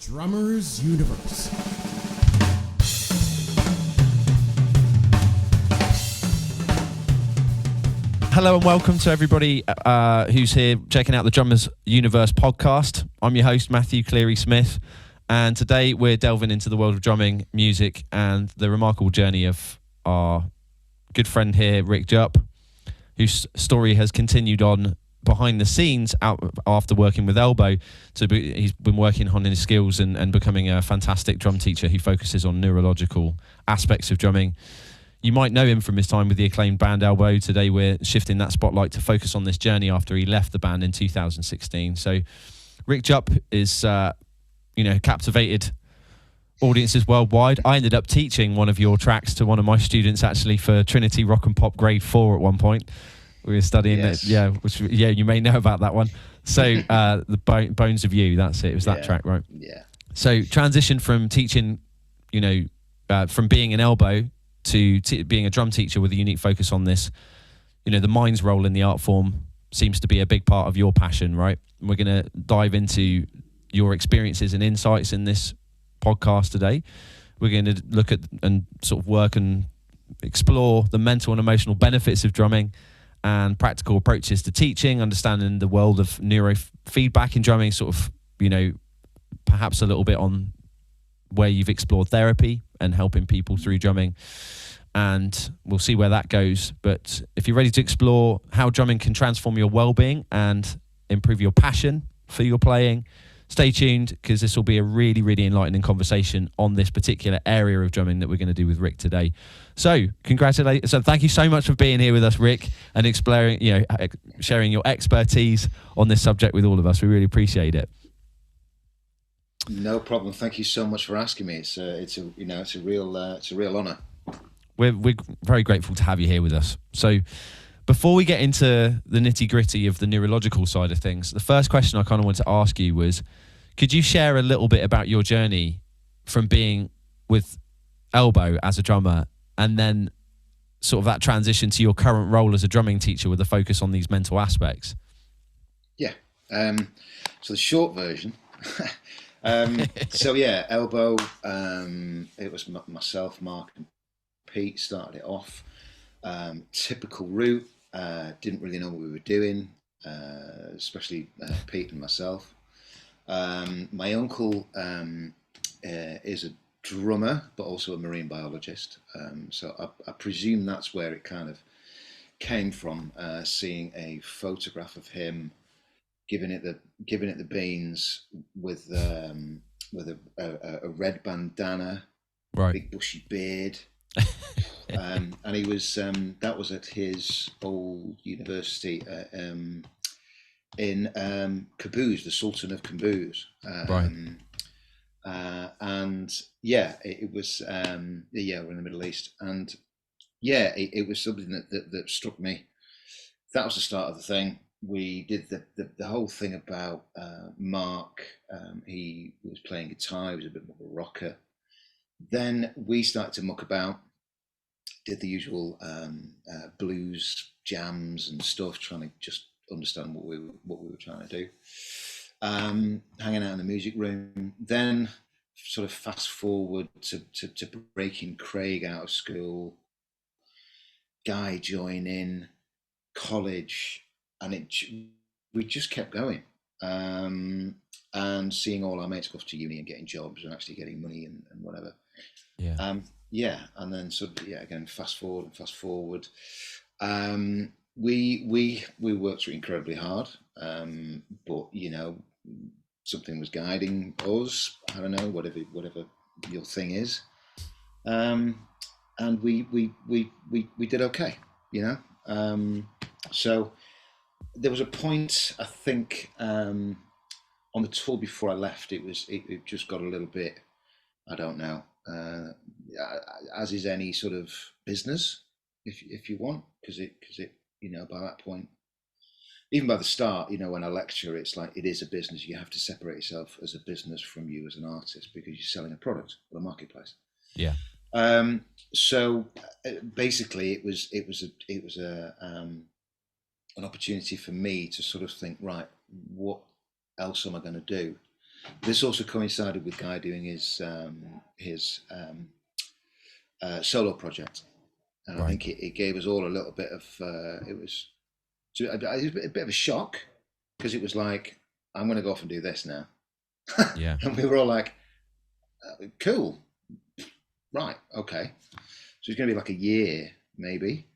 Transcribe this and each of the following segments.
Drummers Universe. Hello and welcome to everybody who's here checking out the Drummers Universe podcast. I'm your host, Matthew Cleary-Smith, and today we're delving into the world of drumming, music, and the remarkable journey of our good friend here, Rick Jupp, whose story has continued on behind the scenes out after working with Elbow. He's been working on his skills and becoming a fantastic drum teacher who focuses on neurological aspects of drumming. You might know him from his time with the acclaimed band Elbow. Today we're shifting that spotlight to focus on this journey after he left the band in 2016. So Rick Jupp is, captivated audiences worldwide. I ended up teaching one of your tracks to one of my students actually for Trinity Rock and Pop Grade 4 at one point. We were studying it, you may know about that one. So the Bones of You, that's it. It was that track, right? Yeah. So transition from teaching, from being an Elbow to being a drum teacher with a unique focus on this. The mind's role in the art form seems to be a big part of your passion, right? And we're going to dive into your experiences and insights in this podcast today. We're going to look at and sort of work and explore the mental and emotional benefits of drumming and practical approaches to teaching, understanding the world of neurofeedback in drumming, sort of, perhaps a little bit on where you've explored therapy and helping people through drumming. And we'll see where that goes. But if you're ready to explore how drumming can transform your well-being and improve your passion for your playing, stay tuned, because this will be a really, really enlightening conversation on this particular area of drumming that we're going to do with Rick today. So, congratulations. So, thank you so much for being here with us, Rick, and exploring, sharing your expertise on this subject with all of us. We really appreciate it. No problem. Thank you so much for asking me. It's a real honor. We're very grateful to have you here with us. So, before we get into the nitty-gritty of the neurological side of things, the first question I kind of wanted to ask you was, could you share a little bit about your journey from being with Elbow as a drummer and then sort of that transition to your current role as a drumming teacher with a focus on these mental aspects? Yeah. So the short version. Elbow. It was myself, Mark, and Pete started it off. Typical route. Didn't really know what we were doing, especially Pete and myself. My uncle is a drummer, but also a marine biologist. So I presume that's where it kind of came from. Seeing a photograph of him giving it the beans with a red bandana, right, big bushy beard. And he was that was at his old university in Caboose, the Sultan of Caboose. Right. It was we're in the Middle East, and it was something that struck me. That was the start of the thing. We did the whole thing about Mark. He was playing guitar. He was a bit more of a rocker. Then we started to muck about, did the usual blues jams and stuff, trying to just understand what we were trying to do. Hanging out in the music room. Then sort of fast forward to breaking Craig out of school, Guy joining, college, and we just kept going. And seeing all our mates go off to uni and getting jobs and actually getting money and whatever. Yeah. And then again, fast forward. We worked incredibly hard, but something was guiding us. I don't know, whatever your thing is, and we did okay, So there was a point, I think, on the tour before I left. It just got a little bit, I don't know. As is any sort of business, if you want, because it by that point, even by the start, when I lecture, it's like it is a business. You have to separate yourself as a business from you as an artist, because you're selling a product or a marketplace. Yeah. So basically, it was an opportunity for me to sort of think, right, what else am I going to do? This also coincided with Guy doing his solo project, and I Right. think it gave us all a little bit of it was a bit of a shock, because it was like, I'm going to go off and do this now. Yeah. And we were all like, cool, right, okay. So it's going to be like a year maybe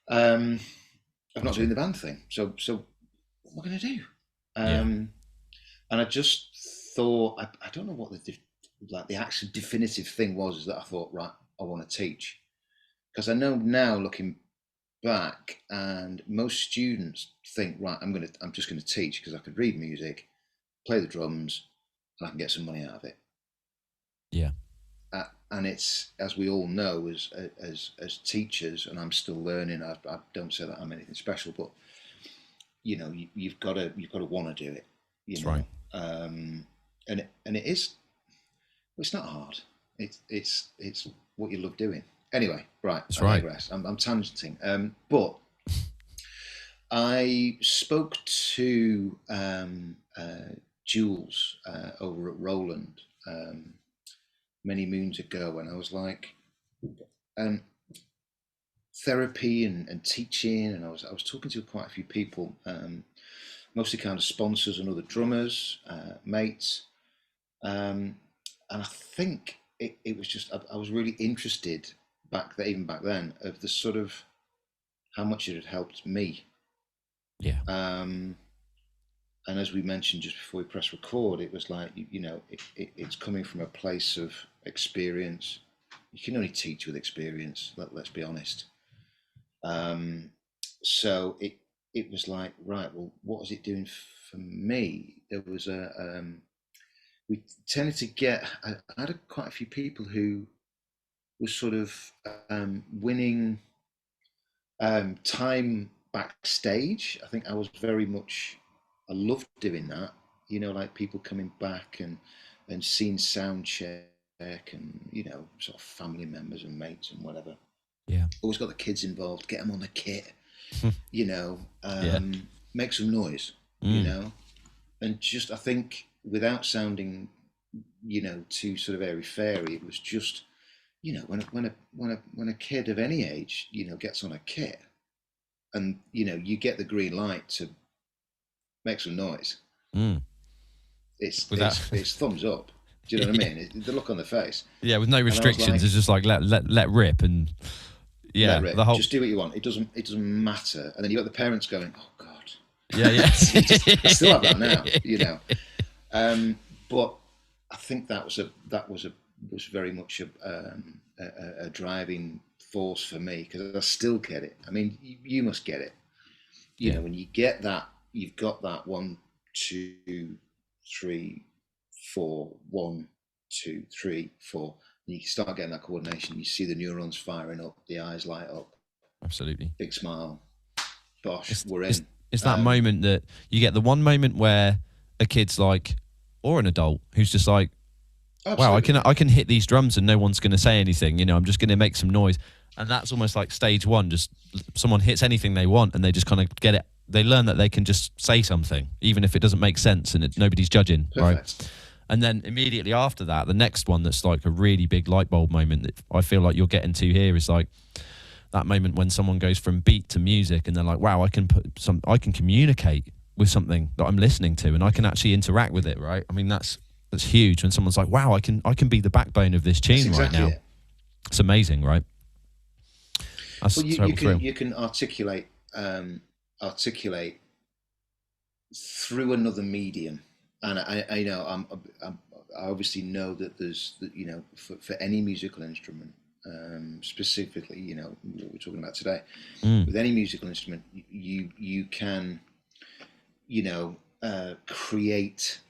of not doing the band thing. So what am I going to do? And I just thought, I don't know what the actual definitive thing was, is that I thought, right, I want to teach, because I know now, looking back, and most students think, right, I'm just going to teach because I could read music, play the drums, and I can get some money out of it. Yeah. And it's, as we all know, as teachers, and I'm still learning. I don't say that I'm anything special, but you've got to want to do it. That's right. And it is. It's not hard. It's what you love doing. Anyway, right. That's I right. digress. I'm tangenting. But I spoke to Jules over at Roland many moons ago, and I was like, therapy and teaching, and I was talking to quite a few people, mostly kind of sponsors and other drummers, mates, and I think it was just, I was really interested even back then, of the sort of how much it had helped me. Yeah. And as we mentioned just before we press record, it was like, it's coming from a place of experience. You can only teach with experience, let's be honest. So it was like, right, well, what was it doing for me? There was we tended to get, I had quite a few people who were sort of winning time backstage. I think I was very much, I loved doing that, like people coming back and seeing sound check, and sort of family members and mates and whatever. Yeah. Always got the kids involved, get them on the kit, make some noise, and just, I think, without sounding too sort of airy fairy, it was just, when a kid of any age gets on a kit, and you get the green light to make some noise, it's thumbs up. Do you know what I mean? The look on the face. Yeah, with no restrictions, it's just like let rip, and let rip. The whole, just do what you want. It doesn't matter. And then you got the parents going, "Oh God." Yeah. I still have that now, but I think that was very much a driving force for me, because I still get it. I mean, you must get it. When you get that, you've got that 1, 2, 3, 4, 1, 2, 3, 4. And you start getting that coordination. You see the neurons firing up, the eyes light up. Absolutely. Big smile. Bosh, we're in. It's that moment that you get, the one moment where a kid's like, or an adult who's just like, absolutely. Wow, I can hit these drums and no one's going to say anything. I'm just going to make some noise. And that's almost like stage one. Just someone hits anything they want and they just kind of get it. They learn that they can just say something, even if it doesn't make sense and nobody's judging. Perfect. Right? And then immediately after that, the next one that's like a really big light bulb moment that I feel like you're getting to here is like that moment when someone goes from beat to music and they're like, wow, I can communicate with something that I'm listening to and I can actually interact with it, right? I mean, that's huge when someone's like, wow, I can be the backbone of this tune exactly right now. It's amazing, right? That's you can articulate through another medium. And I know I obviously know that there's, for any musical instrument, specifically, what we're talking about today, with any musical instrument, you can, create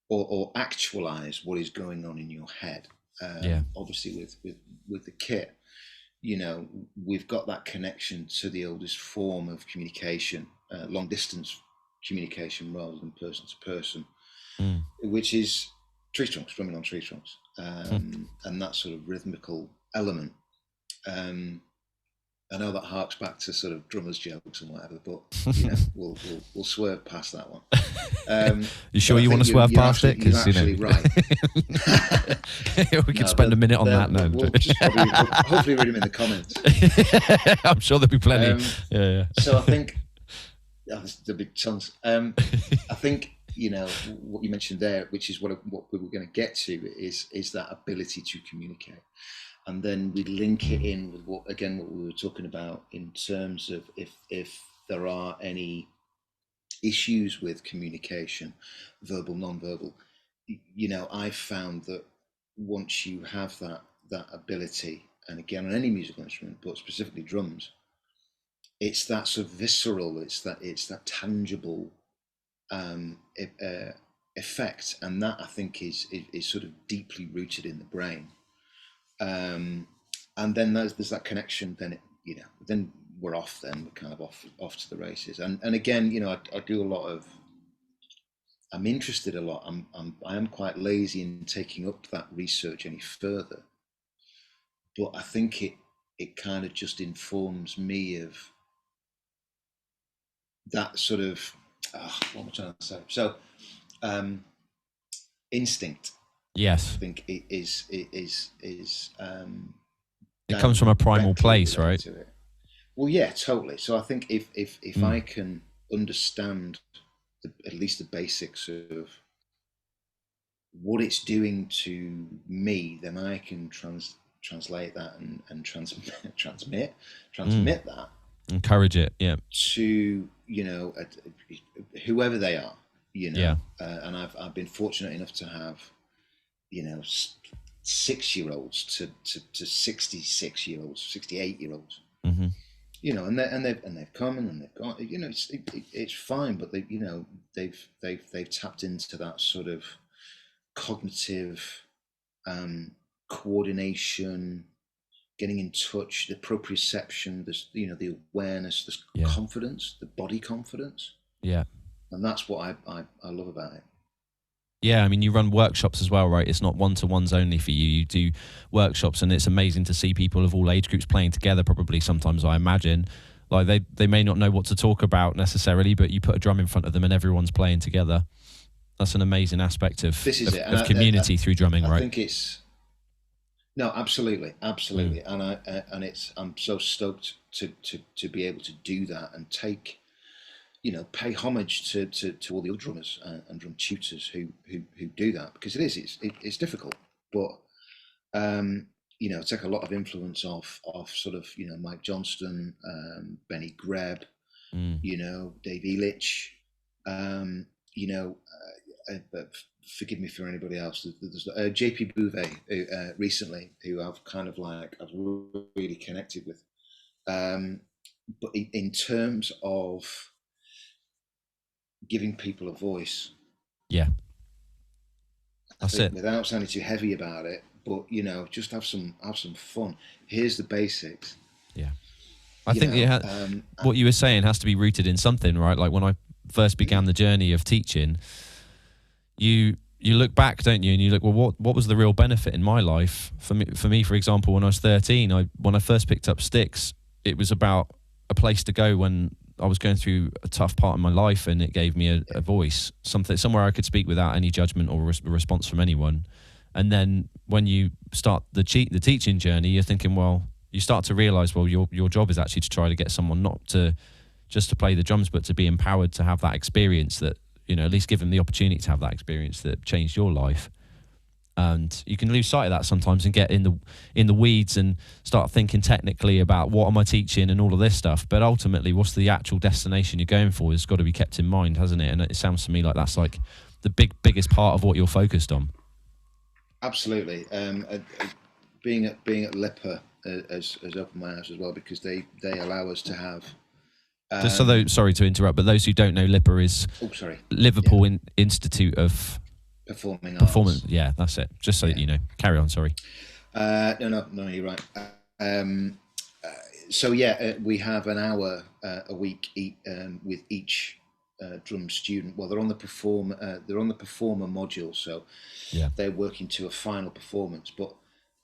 or actualize what is going on in your head. Obviously, with the kit, we've got that connection to the oldest form of communication, long distance communication rather than person to person, which is tree trunks, drumming on tree trunks, and that sort of rhythmical element. And I know that harks back to sort of drummers' jokes and whatever, but you know, we'll swerve past that one. You sure you want to swerve past it? You're actually right. We could spend a minute on that now. We'll just probably, hopefully read them in the comments. I'm sure there'll be plenty. So I think there'll be tons. I think, you know, what you mentioned there, which is what we were going to get to, is that ability to communicate. And then we link it in with what we were talking about in terms of if there are any issues with communication, verbal, non-verbal. You know, I found that once you have that ability, and again on any musical instrument, but specifically drums, it's that sort of visceral, it's that tangible effect, and that I think is sort of deeply rooted in the brain. And then there's that connection. Then then we're off. Then we're kind of off to the races. And again, you know, I do a lot of. I'm interested a lot. I am quite lazy in taking up that research any further. But I think it kind of just informs me of that sort of. What am I trying to say? So, instinct. Yes, I think it is. It comes from a primal place, right? Well, yeah, totally. So I think if I can understand at least the basics of what it's doing to me, then I can translate that and transmit that. Encourage it, yeah. To, you know, whoever they are, you know. Yeah. And I've been fortunate enough to have, you know, 6-year-olds to 66-year-olds, 68-year-olds. Mm-hmm. You know, and they've come and they've gone. You know, it's fine, but they, you know, they've tapped into that sort of cognitive coordination, getting in touch, the proprioception. There's, you know, the awareness, there's confidence, the body confidence. Yeah, and that's what I love about it. Yeah, I mean, you run workshops as well, right? It's not one-to-ones only for you. You do workshops, and it's amazing to see people of all age groups playing together, probably sometimes, I imagine. Like, they may not know what to talk about necessarily, but you put a drum in front of them and everyone's playing together. That's an amazing aspect of community through drumming, right? I think it's... No, absolutely. And I'm so stoked to be able to do that and take... you know, pay homage to all the other drummers and drum tutors who do that, because it's difficult, but you know, take a lot of influence off sort of, you know, Mike Johnston, Benny Greb, you know, Dave Elich, you know, forgive me for anybody else. There's JP Bouvet recently, who I've really connected with, but in terms of giving people a voice. Yeah. That's it. Without sounding too heavy about it, but, you know, just have some fun. Here's the basics. Yeah. I think what you were saying has to be rooted in something, right? Like when I first began the journey of teaching, you look back, don't you? And you look, well, what was the real benefit in my life? For me, for example, when I was 13, when I first picked up sticks, it was about a place to go when I was going through a tough part of my life, and it gave me a voice, somewhere I could speak without any judgment or response from anyone. And then when you start the teaching journey, you're thinking, well, you start to realize, well, your job is actually to try to get someone not to just to play the drums, but to be empowered to have that experience that, you know, at least give them the opportunity to have that experience that changed your life. And you can lose sight of that sometimes and get in the weeds and start thinking technically about what am I teaching and all of this stuff. But ultimately, what's the actual destination you're going for has got to be kept in mind, hasn't it? And it sounds to me like that's like the biggest part of what you're focused on. Absolutely. Being at LIPA has opened my eyes as well, because they allow us to have... sorry to interrupt, but those who don't know, LIPA is Liverpool Institute of... Performing Performance, arts. Yeah, that's it. Just so that you know. Carry on, sorry. No, you're right. We have an hour a week with each drum student. Well, they're on the performer module, so they're working to a final performance. But,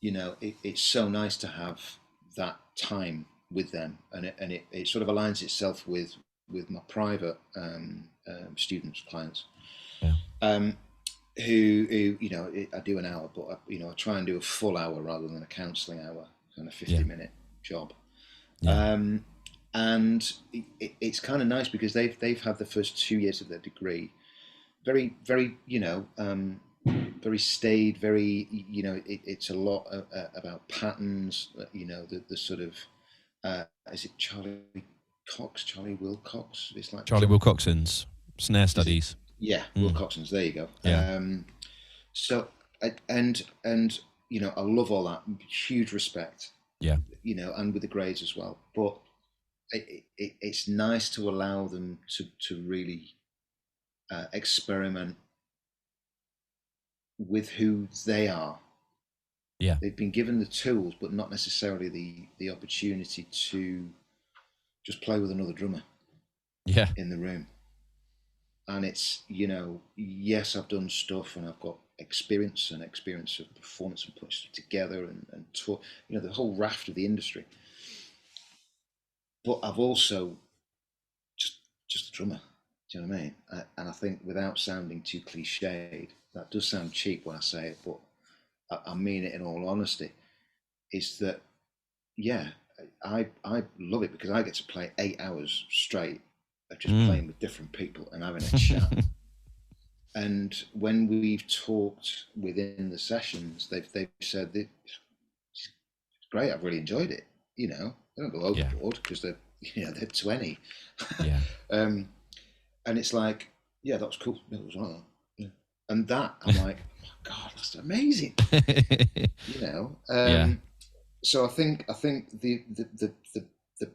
you know, it's so nice to have that time with them, and it sort of aligns itself with my private students, clients, Yeah. Who I do an hour, but I try and do a full hour rather than a counselling hour, kind of 50-minute job. Yeah. And it's kind of nice because they've had the first 2 years of their degree very, very, very staid, very, it's a lot about patterns, the sort of, is it Charlie Wilcox? It's like Charlie Wilcoxon's snare studies. Yeah, Wilcoxon's. There you go. Yeah. So and I love all that. Huge respect. Yeah. And with the grades as well. But it's nice to allow them to really experiment with who they are. Yeah. They've been given the tools, but not necessarily the opportunity to just play with another drummer. Yeah. In the room. And it's, yes, I've done stuff and I've got experience of performance and putting stuff together and talk, the whole raft of the industry. But I've also just a drummer. Do you know what I mean? And I think without sounding too cliched, that does sound cheap when I say it, but I mean it in all honesty, is that, yeah, I love it because I get to play 8 hours straight of just playing with different people and having a chat. And when we've talked within the sessions, they've said that it's great. I've really enjoyed it. They don't go overboard because they're 20. Yeah. And it's like, yeah, that was cool. It was like that. Yeah. And that I'm like, oh my God, that's amazing. Yeah. So I think the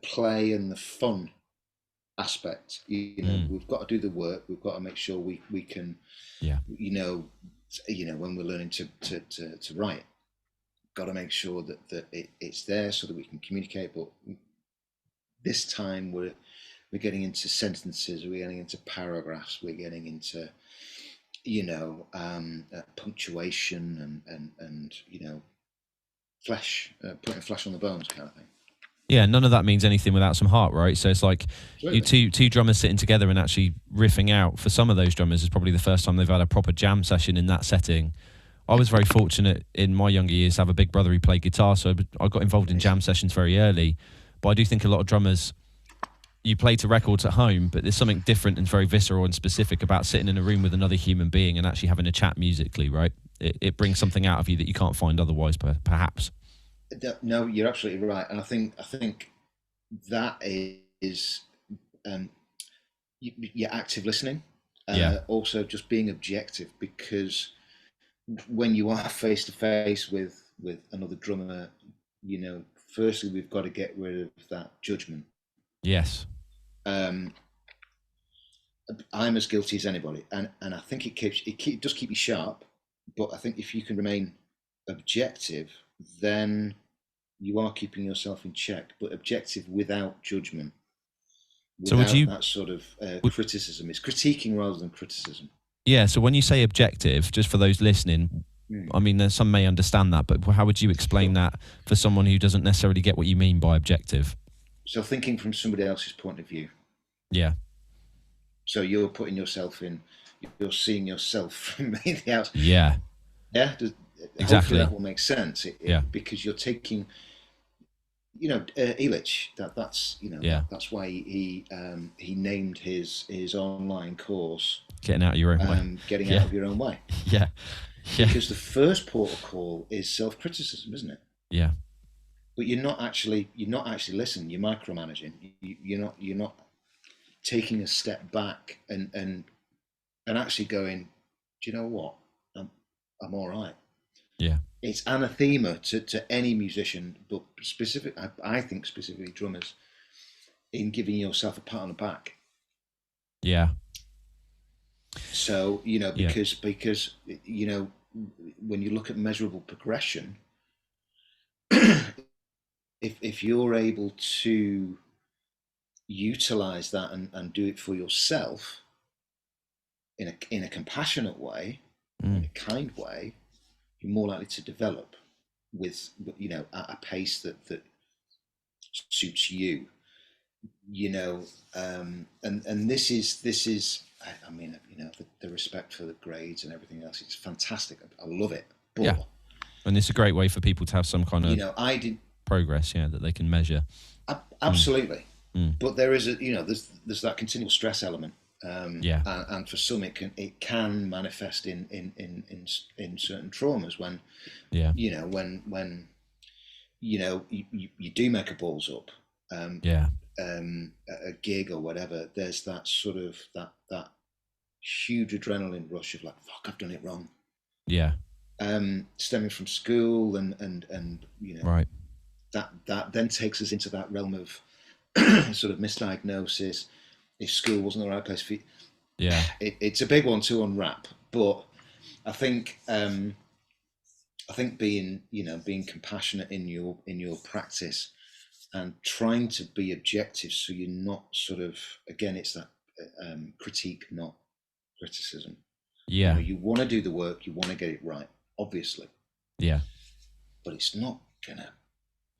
play and the fun aspect, we've got to do the work. We've got to make sure we can, when we're learning to write, got to make sure that it's there so that we can communicate. But this time we're getting into sentences, we're getting into paragraphs, we're getting into, punctuation and flesh, putting flesh on the bones kind of thing. Yeah, none of that means anything without some heart, right? So it's like you two drummers sitting together and actually riffing out. For some of those drummers, is probably the first time they've had a proper jam session in that setting. I was very fortunate in my younger years to have a big brother who played guitar, so I got involved in jam sessions very early. But I do think a lot of drummers, you play to records at home, but there's something different and very visceral and specific about sitting in a room with another human being and actually having a chat musically, right? It brings something out of you that you can't find otherwise, perhaps. No, you're absolutely right, and I think that is your active listening. Also, just being objective, because when you are face to face with another drummer, firstly we've got to get rid of that judgment. Yes. I'm as guilty as anybody, and I think it does keep you sharp. But I think if you can remain objective, then you are keeping yourself in check, but objective without judgment, without that sort of criticism. It's critiquing rather than criticism. Yeah, so when you say objective, just for those listening, I mean, some may understand that, but how would you explain that for someone who doesn't necessarily get what you mean by objective? So thinking from somebody else's point of view. Yeah. So you're putting yourself in, you're seeing yourself from the outside. Yeah. Yeah, exactly. Hopefully that will make sense. Because you're taking, Illich. That's why he named his online course "Getting Out of Your Own Way." Getting out of your own way. Yeah. Because the first port of call is self-criticism, isn't it? Yeah. But you're not actually listening. You're micromanaging. You're not taking a step back and actually going, do you know what? I'm all right. Yeah. It's anathema to any musician, but I think specifically drummers, in giving yourself a pat on the back. Yeah. So, because when you look at measurable progression, if you're able to utilize that and do it for yourself in a compassionate way, in a kind way, you're more likely to develop with at a pace that suits you, you know, and this is, I mean, you know, the respect for the grades and everything else. It's fantastic. I love it. But Yeah. And it's a great way for people to have some kind of, you know, I did progress, that they can measure. Absolutely. Mm. But there is there's that continual stress element. Yeah. And for some it can manifest in certain traumas when when you do make a balls up, a gig or whatever. There's that sort of that huge adrenaline rush of like, fuck, I've done it wrong. Yeah. Stemming from school and right. that then takes us into that realm of sort of misdiagnosis. If school wasn't the right place for you, it's a big one to unwrap. But I think being compassionate in your practice and trying to be objective, so you're not sort of, again, it's that critique, not criticism. Yeah. You want to do the work, you want to get it right, obviously. Yeah. But it's not gonna.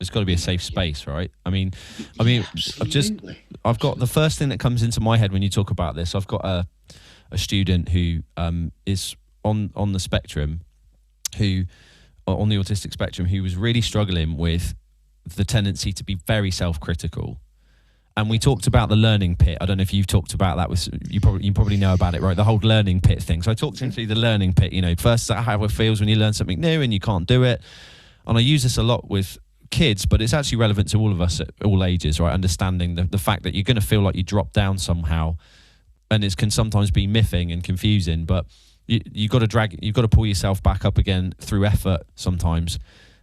There's got to be a safe space, right? I mean, Absolutely. I've got the first thing that comes into my head when you talk about this. I've got a student who is on the spectrum, who on the autistic spectrum, who was really struggling with the tendency to be very self-critical. And we talked about the learning pit. I don't know if you've talked about that. You probably know about it, right? The whole learning pit thing. So I talked him through the learning pit. First how it feels when you learn something new and you can't do it. And I use this a lot with kids, but it's actually relevant to all of us at all ages, right? Understanding the fact that you're going to feel like you drop down somehow, and it can sometimes be miffing and confusing. But you've got to pull yourself back up again through effort sometimes.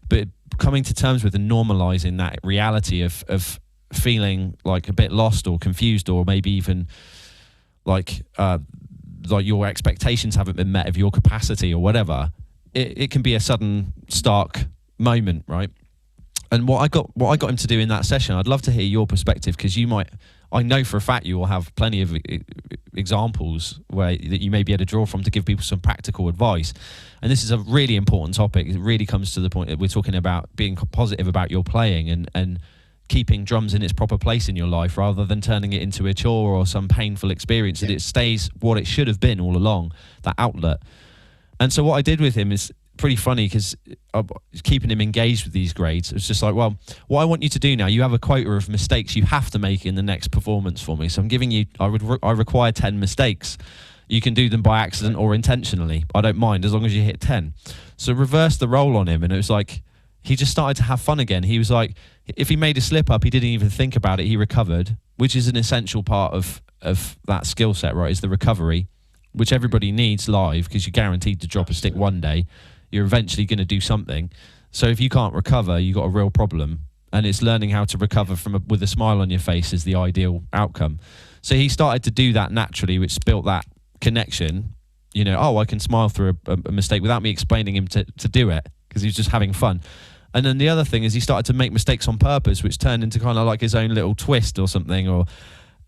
But coming to terms with and normalizing that reality of feeling like a bit lost or confused, or maybe even like your expectations haven't been met of your capacity or whatever, it can be a sudden stark moment, right? And what I got him to do in that session, I'd love to hear your perspective, because I know for a fact you will have plenty of examples that you may be able to draw from to give people some practical advice. And this is a really important topic. It really comes to the point that we're talking about being positive about your playing and keeping drums in its proper place in your life, rather than turning it into a chore or some painful experience, that it stays what it should have been all along, that outlet. And so what I did with him is pretty funny, because keeping him engaged with these grades, it's just like, well, what I want you to do now, you have a quota of mistakes you have to make in the next performance for me. So I'm giving you, I require 10 mistakes. You can do them by accident or intentionally. I don't mind, as long as you hit 10. So reverse the role on him, and it was like, he just started to have fun again. He was like, if he made a slip up, he didn't even think about it. He recovered, which is an essential part of that skill set, right? Is the recovery, which everybody needs live, because you're guaranteed to drop a stick one day. You're eventually going to do something. So if you can't recover, you've got a real problem. And it's learning how to recover with a smile on your face is the ideal outcome. So he started to do that naturally, which built that connection. I can smile through a mistake without me explaining him to do it, because he's just having fun. And then the other thing is he started to make mistakes on purpose, which turned into kind of like his own little twist or something,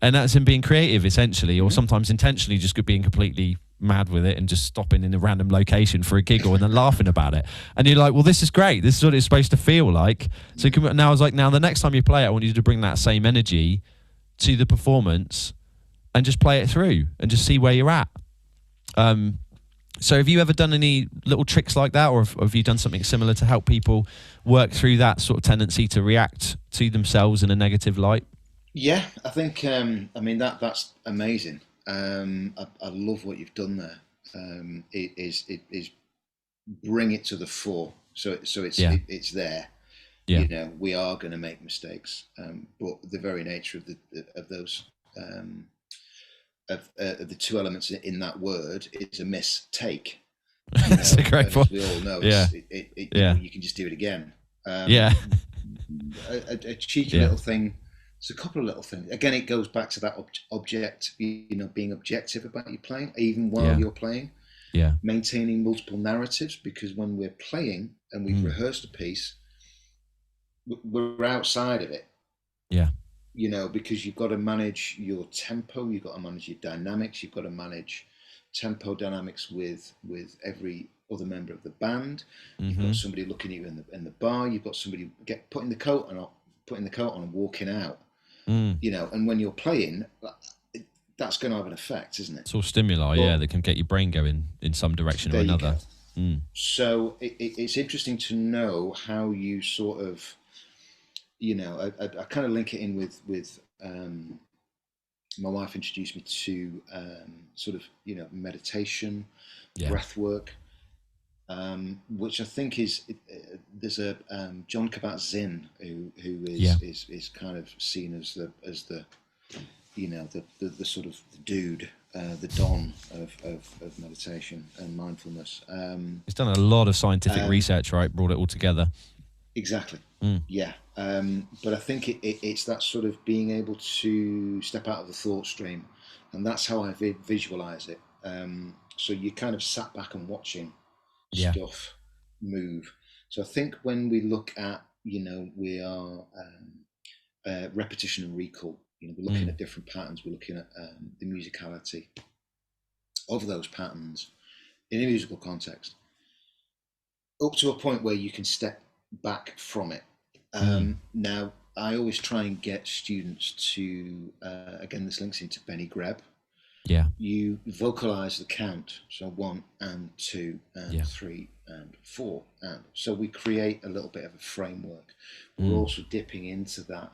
and that's him being creative, essentially, or sometimes intentionally just being completely mad with it and just stopping in a random location for a giggle and then laughing about it. And you're like, well, this is great. This is what it's supposed to feel like. So now I was like, now the next time you play it, I want you to bring that same energy to the performance and just play it through and just see where you're at. So have you ever done any little tricks like that, or have you done something similar to help people work through that sort of tendency to react to themselves in a negative light? Yeah, I think, that's amazing. I love what you've done there. It is bring it to the fore. So it's there. Yeah. We are going to make mistakes, but the very nature of those the two elements in that word is a mistake. That's a great point. We all know, you can just do it again. A cheeky little thing. It's a couple of little things. Again, it goes back to that being objective about your playing, even while you're playing. Yeah. Maintaining multiple narratives, because when we're playing and we've rehearsed a piece, we're outside of it. Yeah. Because you've got to manage your tempo, you've got to manage your dynamics, you've got to manage tempo dynamics with every other member of the band. You've got somebody looking at you in the bar. You've got somebody putting the coat putting the coat on and walking out, Mm. you know. And when you're playing, that's going to have an effect, isn't it? It's all stimuli, Well, that can get your brain going in some direction or there you another. go. Mm. So it's interesting to know how you sort of, you know, I kind of link it in with my wife introduced me to sort of, you know, meditation, breath work, which I think is there's a John Kabat-Zinn who is kind of seen as the you know, the sort of the dude, the don of meditation and mindfulness. He's done a lot of scientific research, right? Brought it all together. Exactly. Mm. Yeah. But I think it's that sort of being able to step out of the thought stream, and that's how I visualize it. So you kind of sat back and watching stuff move. So I think when we look at, you know, we are repetition and recall. You know, we're looking at different patterns. We're looking at the musicality of those patterns in a musical context, up to a point where you can step back from it. Now, I always try and get students to, again, this links into Benny Greb. Yeah. You vocalize the count. So 1 and 2 and 3 and 4. And so we create a little bit of a framework. We're also dipping into that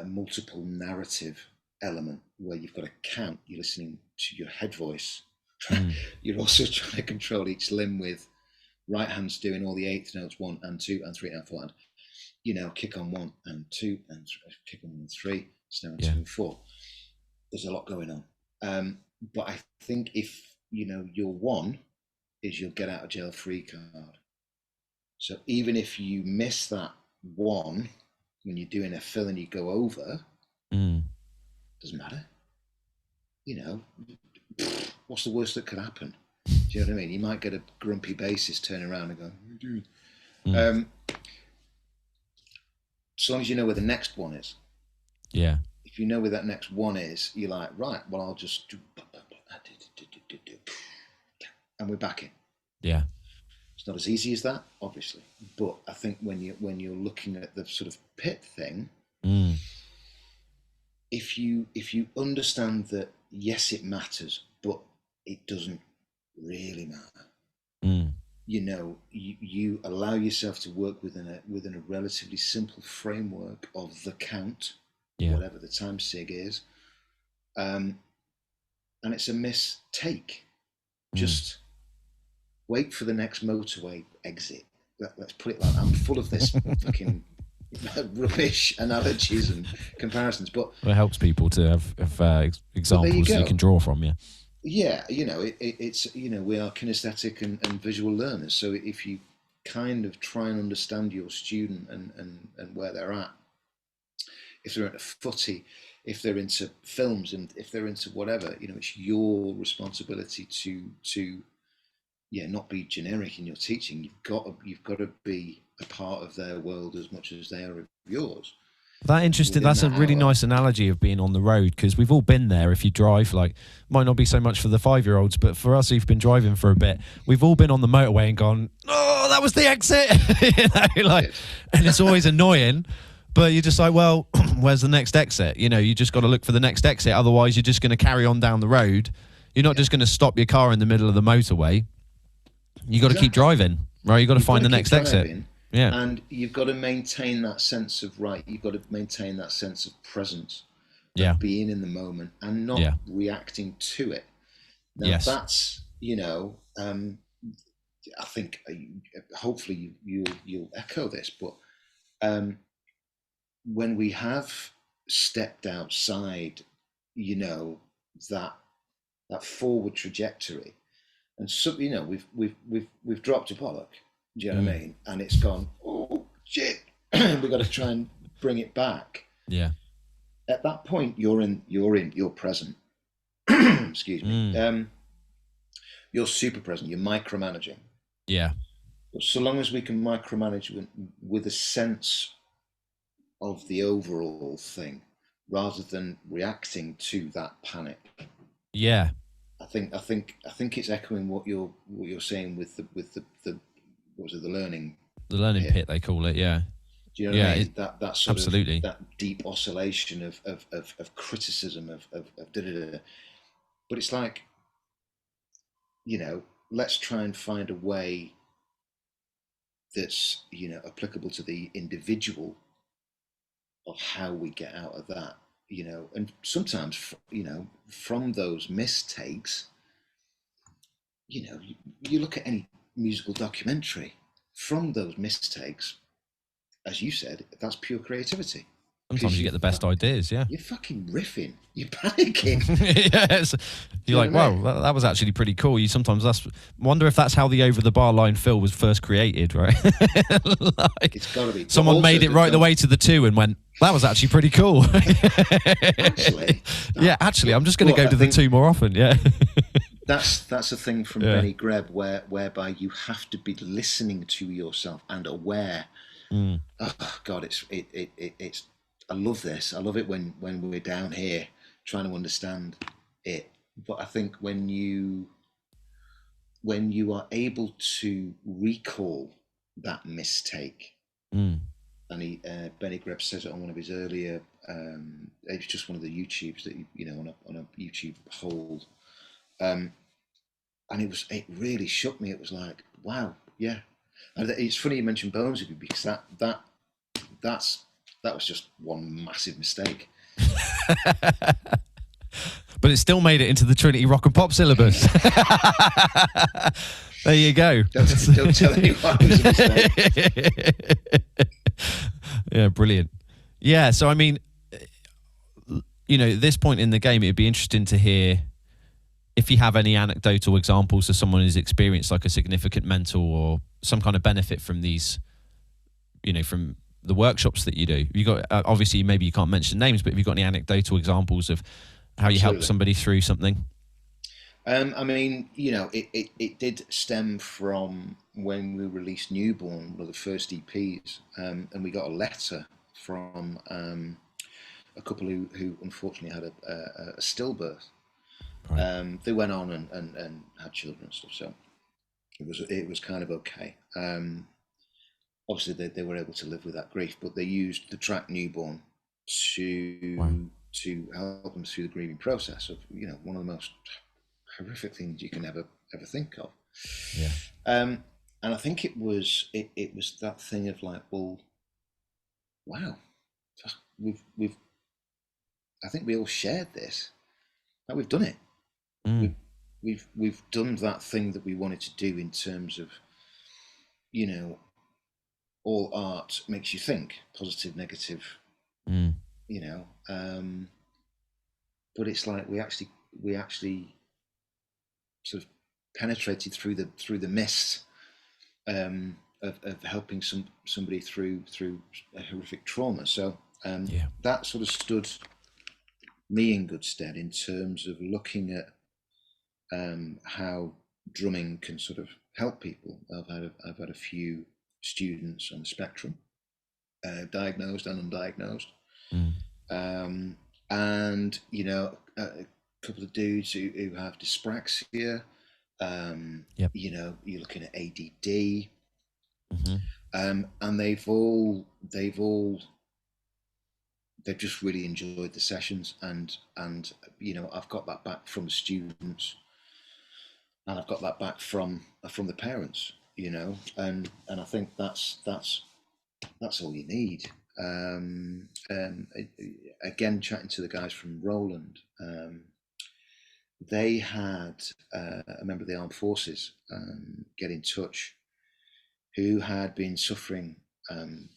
multiple narrative element where you've got to count. You're listening to your head voice. You're also trying to control each limb with right hand's doing all the eighth notes, 1 and 2 and 3 and 4, and, you know, kick on 1 and 2 and kick on 1 and 3, snare on 2 and 4. There's a lot going on, but I think if, you know, your 1 is your get out of jail free card. So even if you miss that 1 when you're doing a fill and you go over, doesn't matter. You know, what's the worst that could happen? Do you know what I mean? You might get a grumpy bassist turn around and go, "What are you doing?" So long as you know where the next 1 is. Yeah. If you know where that next 1 is, you're like, right, well, I'll just do, and we're back in. Yeah. It's not as easy as that, obviously, but I think when you're looking at the sort of pit thing, if you understand that, yes, it matters, but it doesn't really matter. You know, you allow yourself to work within a relatively simple framework of the count, whatever the time sig is, and it's a mistake. Just wait for the next motorway exit. Let's put it like that. I'm full of this fucking rubbish analogies and comparisons, but it helps people to have examples you can draw from. Yeah, you know, it's, you know, we are kinesthetic and visual learners. So if you kind of try and understand your student and where they're at, if they're into footy, if they're into films, and if they're into whatever, you know, it's your responsibility to not be generic in your teaching. You've got to be a part of their world as much as they are of yours. That's a really nice analogy of being on the road, because we've all been there. If you drive, like, might not be so much for the 5-year-olds, but for us who've been driving for a bit, we've all been on the motorway and gone, oh, that was the exit. You know, like, and it's always annoying, but you're just like, well, where's the next exit? You know, you just got to look for the next exit. Otherwise, you're just going to carry on down the road. You're not just going to stop your car in the middle of the motorway. You got to keep driving, right? You got to find the next exit. Yeah. And you've got to maintain that sense of you've got to maintain that sense of presence, of being in the moment and not reacting to it. Now that's, you know, I think hopefully you'll echo this, but when we have stepped outside, you know, that forward trajectory, and so, you know, we've dropped a bollock. Do you know what I mean? And it's gone, oh shit, we've got to try and bring it back. Yeah. At that point, you're present. Excuse me. You're super present. You're micromanaging. Yeah. But so long as we can micromanage with a sense of the overall thing, rather than reacting to that panic. Yeah. I think it's echoing what you're saying with the what was it, the learning pit they call it. Yeah. Do you know what I mean? It, That sort absolutely. of that deep oscillation of criticism of da da da. But it's like, let's try and find a way that's applicable to the individual of how we get out of that. And sometimes from those mistakes, you look at any musical documentary, from those mistakes, as you said, that's pure creativity. Sometimes you get the best ideas, yeah. You're fucking riffing. You're panicking. Yes. You're like, wow, that was actually pretty cool. You sometimes wonder if that's how the over the bar line fill was first created, right? Like, it's got to be. Someone made it right the way to the 2 and went, that was actually pretty cool. Actually, I'm just going to go to the 2 more often. Yeah. That's a thing from Benny Greb whereby you have to be listening to yourself and aware. Oh God, it's I love this. I love it when we're down here trying to understand it. But I think when you are able to recall that mistake, and Benny Greb says it on one of his earlier, it was just one of the YouTubes that on a YouTube hold, and it really shook me. It was like, wow, yeah. And it's funny you mentioned Bonesy, because that was just one massive mistake. But it still made it into the Trinity Rock and Pop syllabus. There you go. Don't tell anyone it was a mistake. Yeah, brilliant. Yeah, so I mean, at this point in the game, it'd be interesting to hear if you have any anecdotal examples of someone who's experienced like a significant mental or some kind of benefit from these, from the workshops that you do. You got obviously maybe you can't mention names, but have you got any anecdotal examples of how you helped somebody through something? I mean, it did stem from when we released Newborn, one of the first EPs, and we got a letter from a couple who unfortunately had a stillbirth. Right. They went on and had children and stuff, so it was kind of okay. Obviously, they were able to live with that grief, but they used the track Newborn to help them through the grieving process of one of the most horrific things you can ever think of. Yeah. And I think it was that thing of like, well, wow, we've I think we all shared this. Like, we've done it. We've done that thing that we wanted to do in terms of all art makes you think, positive, negative, but it's like we actually sort of penetrated through the mist of helping somebody through a horrific trauma. So that sort of stood me in good stead in terms of looking at how drumming can sort of help people. I've had a few students on the spectrum, diagnosed and undiagnosed, and a couple of dudes who have dyspraxia. You're looking at ADD, and they've just really enjoyed the sessions, and I've got that back from the students, and I've got that back from the parents, and I think that's all you need. Again, chatting to the guys from Roland, they had a member of the armed forces get in touch who had been suffering from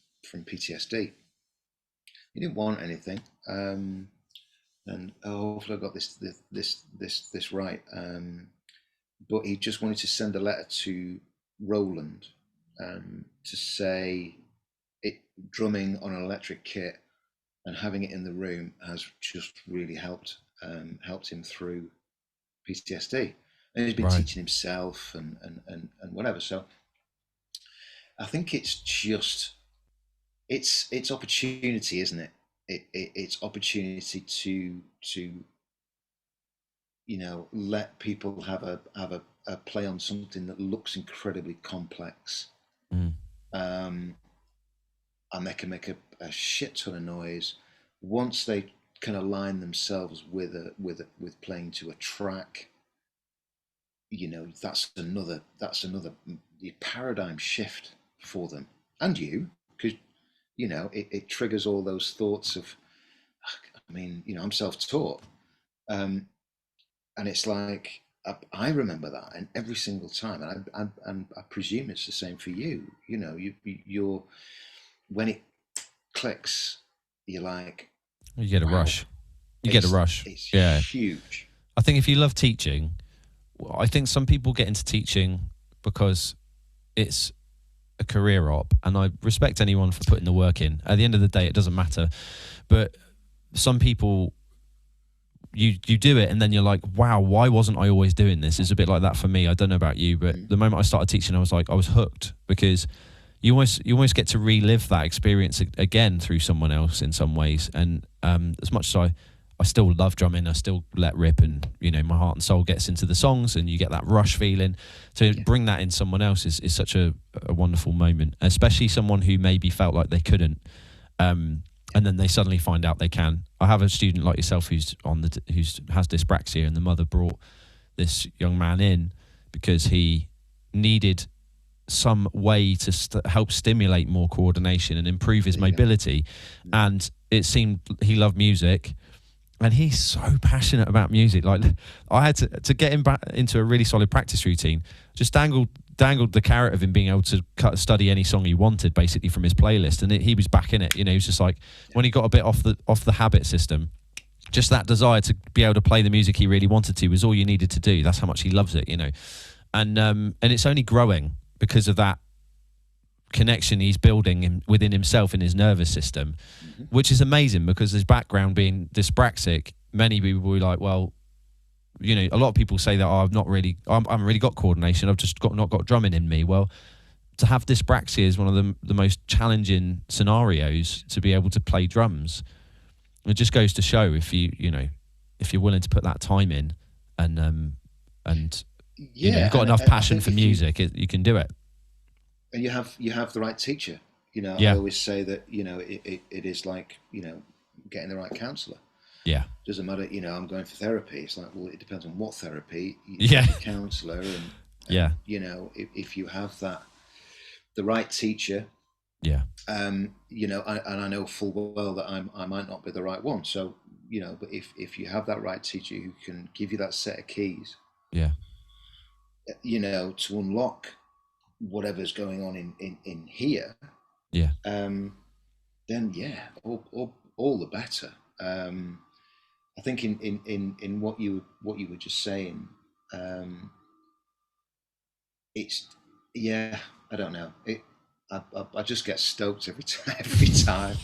PTSD. He didn't want anything, and hopefully I got this right. But he just wanted to send a letter to Roland to say drumming on an electric kit and having it in the room has just really helped him through PTSD. And he's been teaching himself and whatever. So I think it's just it's opportunity, isn't it? It's opportunity to let people have a play on something that looks incredibly complex, and they can make a shit ton of noise. Once they kind of line themselves with playing to a track, that's another paradigm shift for them and you, because it triggers all those thoughts of, I mean, I'm self-taught, and it's like I remember that, and every single time, and I presume it's the same for you. You're when it clicks, you're like, you get a wow, rush. You get a rush. It's yeah, huge. I think if you love teaching, I think some people get into teaching because it's a career op, and I respect anyone for putting the work in. At the end of the day, it doesn't matter. But some people, you do it and then you're like, wow, why wasn't I always doing this? It's a bit like that for me. I don't know about you, but the moment I started teaching, I was hooked, because you almost get to relive that experience again through someone else in some ways. And as much as I still love drumming, I still let rip, and my heart and soul gets into the songs, and you get that rush feeling. To bring that in someone else is such a wonderful moment, especially someone who maybe felt like they couldn't, and then they suddenly find out they can. I have a student like yourself who has dyspraxia, and the mother brought this young man in because he needed some way to help stimulate more coordination and improve his mobility. And it seemed he loved music, and he's so passionate about music. Like, I had to get him back into a really solid practice routine. Just dangled the carrot of him being able to study any song he wanted, basically, from his playlist, and he was back in it. He was just like, when he got a bit off the habit system, just that desire to be able to play the music he really wanted to was all you needed to do. That's how much he loves it, and it's only growing because of that connection he's building within himself in his nervous system, which is amazing, because his background being dyspraxic, many people will be like, well, a lot of people say that, I haven't really got coordination, I've just not got drumming in me. Well, to have dyspraxia is one of the most challenging scenarios to be able to play drums. It just goes to show, if you're willing to put that time in, and you've got enough passion for music, you can do it. And you have the right teacher. I always say that it is like getting the right counsellor. Yeah, doesn't matter. I'm going for therapy. It's like, well, it depends on what therapy. Counsellor, and if you have the right teacher. Yeah. And I know full well that I might not be the right one. So but if you have that right teacher who can give you that set of keys. Yeah. To unlock whatever's going on in here, then all the better. I think in what you were just saying, it's I don't know, I just get stoked every time.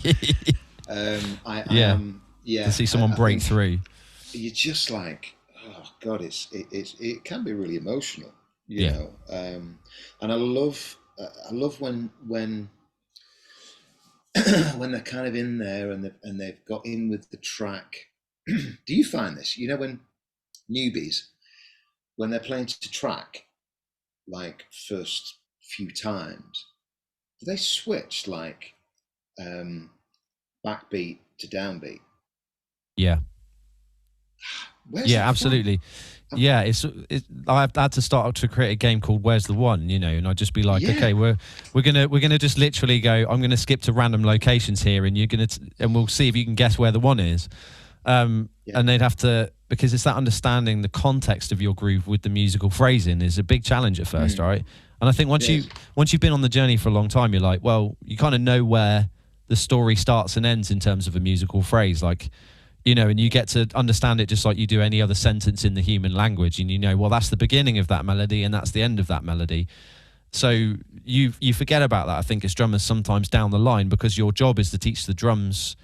To see someone break through, you're just like, oh God, it can be really emotional. And I love when when they're kind of in there and they've got in with the track. Do you find this? When newbies, when they're playing to track, like first few times, do they switch like backbeat to downbeat? Yeah. Absolutely. I've had to start to create a game called Where's the One, and I'd just be like, okay, we're gonna just literally go, I'm gonna skip to random locations here, and and we'll see if you can guess where the one is. And they'd have to, because it's that understanding the context of your groove with the musical phrasing is a big challenge at first, right? And I think once you've been on the journey for a long time, you're like, well, you kind of know where the story starts and ends in terms of a musical phrase, like. And you get to understand it just like you do any other sentence in the human language. And well, that's the beginning of that melody and that's the end of that melody. So you forget about that, I think, as drummers sometimes down the line, because your job is to teach the drums,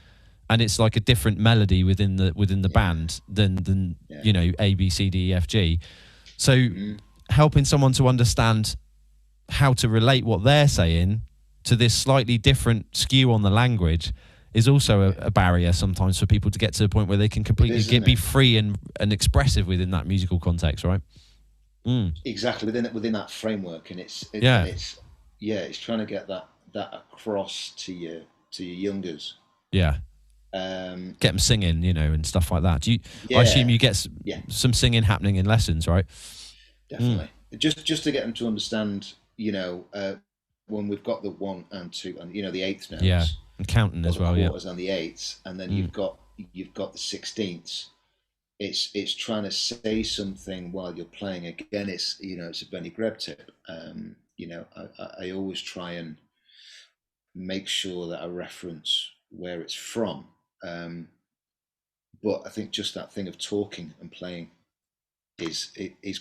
and it's like a different melody within the band than A, B, C, D, E, F, G. So helping someone to understand how to relate what they're saying to this slightly different skew on the language is also a barrier sometimes for people to get to a point where they can completely be free and expressive within that musical context, right? Exactly, within that framework, and it's trying to get that across to your youngers. Yeah. Um, Get them singing, and stuff like that. I yeah, assume you get yeah, some singing happening in lessons, right? definitely. Just to get them to understand, when we've got the 1 and 2 and the eighth Yeah. notes, And counting or as the well, yeah. quarters and the eighths, and then you've got the 16ths. It's trying to say something while you're playing. Again, it's a Benny Greb tip. I always try and make sure that I reference where it's from. But I think just that thing of talking and playing is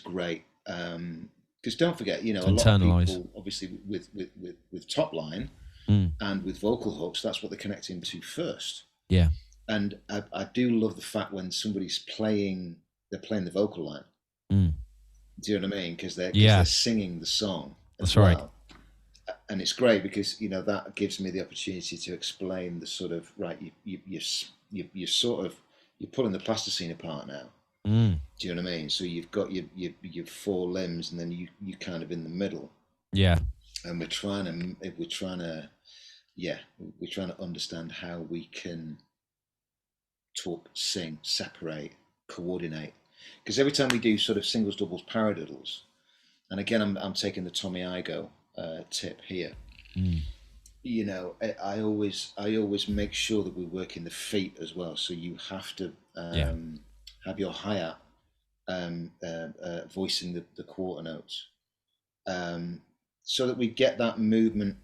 great. Because don't forget, a lot of people, obviously, with top line and with vocal hooks, that's what they're connecting to first. Yeah. And I do love the fact when somebody's playing, they're playing the vocal line. Do you know what I mean? Because they're singing the song as well. Right. And it's great because that gives me the opportunity to explain the sort of you're sort of you're pulling the plasticine apart now. Do you know what I mean? So you've got your 4 limbs, and then you kind of in the middle. Yeah. And we're trying to understand how we can talk, sing, separate, coordinate. Because every time we do sort of singles, doubles, paradiddles, and again I'm taking the Tommy Igoe tip here. I always make sure that we work in the feet as well. So you have to have your hi-hat voicing the quarter notes, so that we get that movement.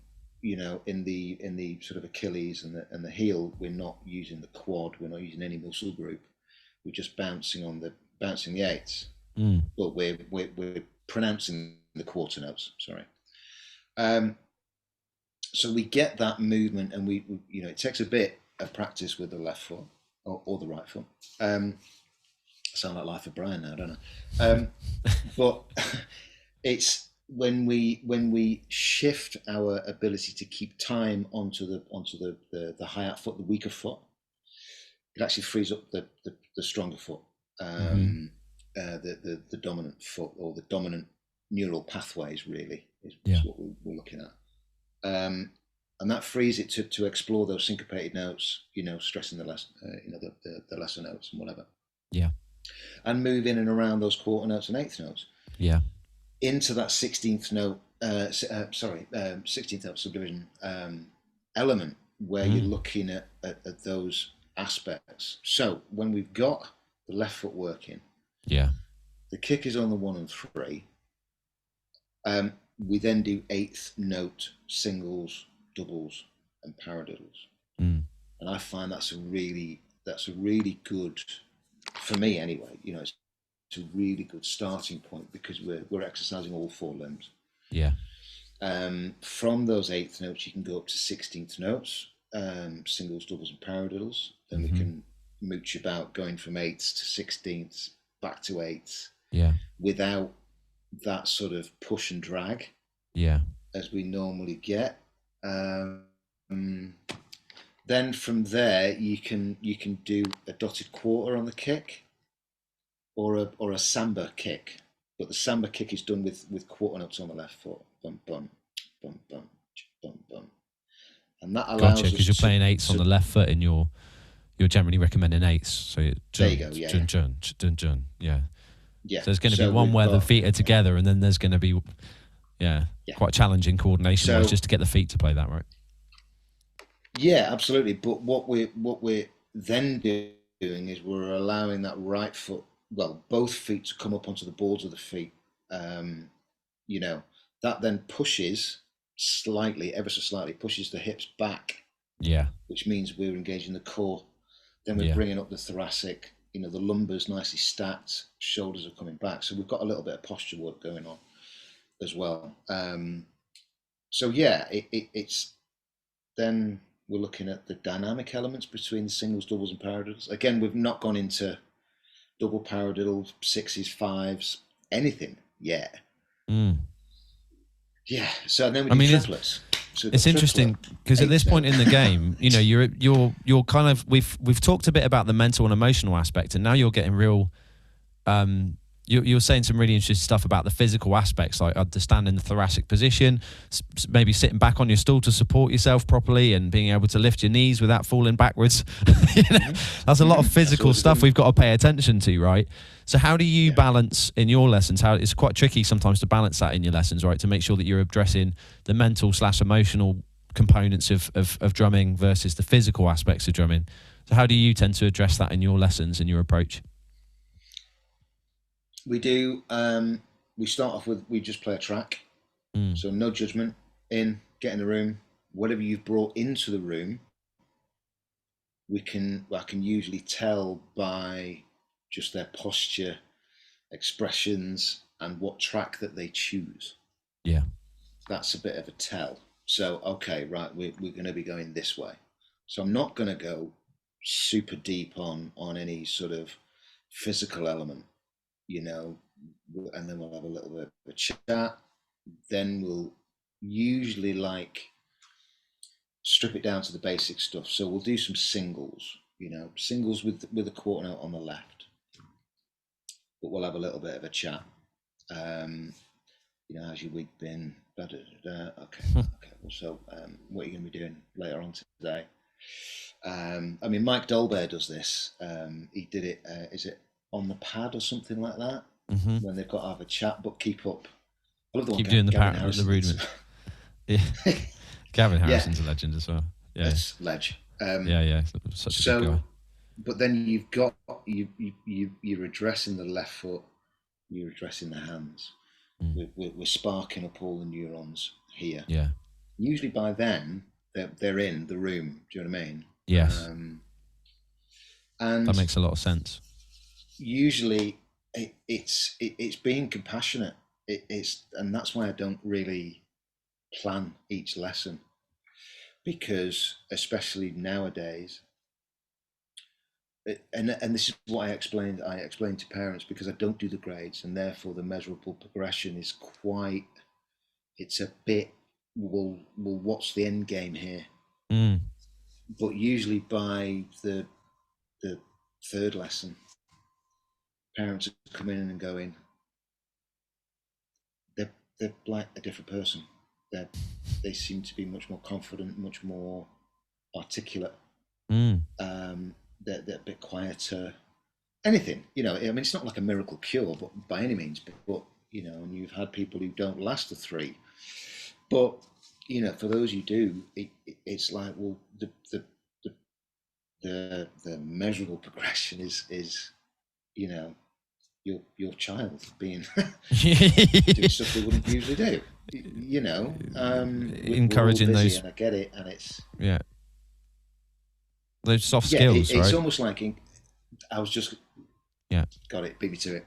In the sort of Achilles and the heel, we're not using the quad. We're not using any muscle group. We're just bouncing the eighths, but we're pronouncing the quarter notes. Sorry. So we get that movement, and we it takes a bit of practice with the left foot or the right foot. I sound like Life of Brian now, don't I? But it's when we shift our ability to keep time onto the hi-hat foot, the weaker foot, it actually frees up the stronger foot, the dominant foot, or the dominant neural pathways. Really is what we're looking at. And that frees it to explore those syncopated notes, stressing the the lesser notes and whatever. Yeah. And move in and around those quarter notes and eighth notes. Yeah. Into that 16th note, 16th note subdivision element, where you're looking at those aspects. So when we've got the left foot working, the kick is on the 1 and 3. We then do 8th note singles, doubles, and paradiddles, and I find that's a really good, for me anyway. It's a really good starting point, because we're exercising all 4 limbs. Yeah. From those 8th notes, you can go up to 16th notes, singles, doubles, and paradiddles. Then we can mooch about going from 8ths to 16ths, back to 8ths. Yeah. Without that sort of push and drag. Yeah. As we normally get. Then from there, you can do a dotted quarter on the kick, or a samba kick, but the samba kick is done with quarter notes on the left foot. Bum bum bum bum bum bum, and that allows us. Because you're playing 8ths on the left foot, and you're generally recommending 8ths. So there you go. Yeah. Jun jun jun jun. Yeah. Yeah. So there's going to be one where the feet are together, and then there's going to be quite challenging coordination wise just to get the feet to play that, right? Yeah, absolutely. But what we're then doing is we're allowing that right foot, both feet, to come up onto the balls of the feet. That then pushes ever so slightly, pushes the hips back. Yeah. Which means we're engaging the core. Then we're bringing up the thoracic. The lumbar's nicely stacked, shoulders are coming back. So we've got a little bit of posture work going on as well. It's then we're looking at the dynamic elements between singles, doubles, and paradiddles. Again, we've not gone into double paradiddle, 6s, 5s, anything yet. Yeah. So then we do triplets. It's interesting because at this point in the game, you're kind of we've talked a bit about the mental and emotional aspect, and now you're getting real You're saying some really interesting stuff about the physical aspects, like understanding the thoracic position, maybe sitting back on your stool to support yourself properly, and being able to lift your knees without falling backwards. That's a lot of physical stuff we've got to pay attention to, right? So how do you balance in your lessons? How it's quite tricky sometimes to balance that in your lessons, right? To make sure that you're addressing the mental/emotional components of drumming versus the physical aspects of drumming. So how do you tend to address that in your lessons and your approach? We do. We start off with, we just play a track. So no judgment. Get in the room. Whatever you've brought into the room, I can usually tell by just their posture, expressions, and what track that they choose. Yeah. That's a bit of a tell. So, okay, right, we're going to be going this way. So I'm not going to go super deep on any sort of physical element, and then we'll have a little bit of a chat. Then we'll usually strip it down to the basic stuff. So we'll do some singles, singles with a quarter note on the left, but we'll have a little bit of a chat. How's your week been? Okay. Well, so what are you going to be doing later on today? Mike Dolbear does this. He did it. Is it On the Pad or something like that? When they've got to have a chat, but keep up. I love the keep one doing Gavin the rudiments. Yeah, Gavin Harrison's a legend as well. Yeah, it's ledge. Such a good guy. But then you've got you're addressing the left foot. You're addressing the hands. We're sparking up all the neurons here. Yeah. Usually by then they're in the room. Do you know what I mean? Yes. And that makes a lot of sense. Usually it's being compassionate. And that's why I don't really plan each lesson, because especially nowadays, and this is what I explained to parents, because I don't do the grades, and therefore the measurable progression is it's a bit, well, what's the end game here? But usually by the third lesson, parents are coming in and going, they're like a different person. They seem to be much more confident, much more articulate. They're a bit quieter. Anything, it's not like a miracle cure, but by any means. But and you've had people who don't last the 3. But for those who do, it's like, well, the measurable progression is your child being doing stuff they wouldn't usually do. Encouraging those. And I get it, and it's those soft skills. It's right? almost like I was just got it. Beat me to it.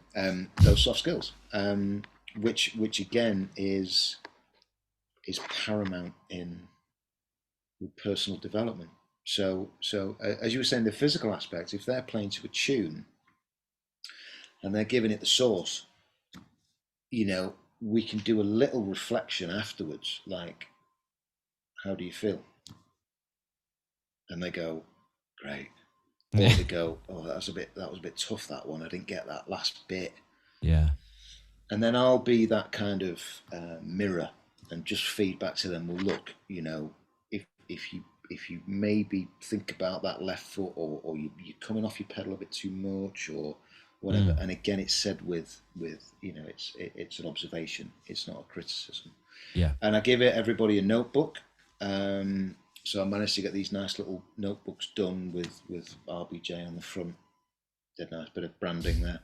Those soft skills, which again is paramount in personal development. So as you were saying, the physical aspect, if they're playing to a tune and they're giving it the source, we can do a little reflection afterwards, like, how do you feel? And they go, great. Or they go, oh, that was a bit tough, that one. I didn't get that last bit. Yeah. And then I'll be that kind of mirror and just feed back to them. Well, look, if you maybe think about that left foot, or you're coming off your pedal a bit too much, or whatever. And again, it's said with it's an observation. It's not a criticism. Yeah. And I give everybody a notebook. So I managed to get these nice little notebooks done with RBJ on the front. Dead nice bit of branding there.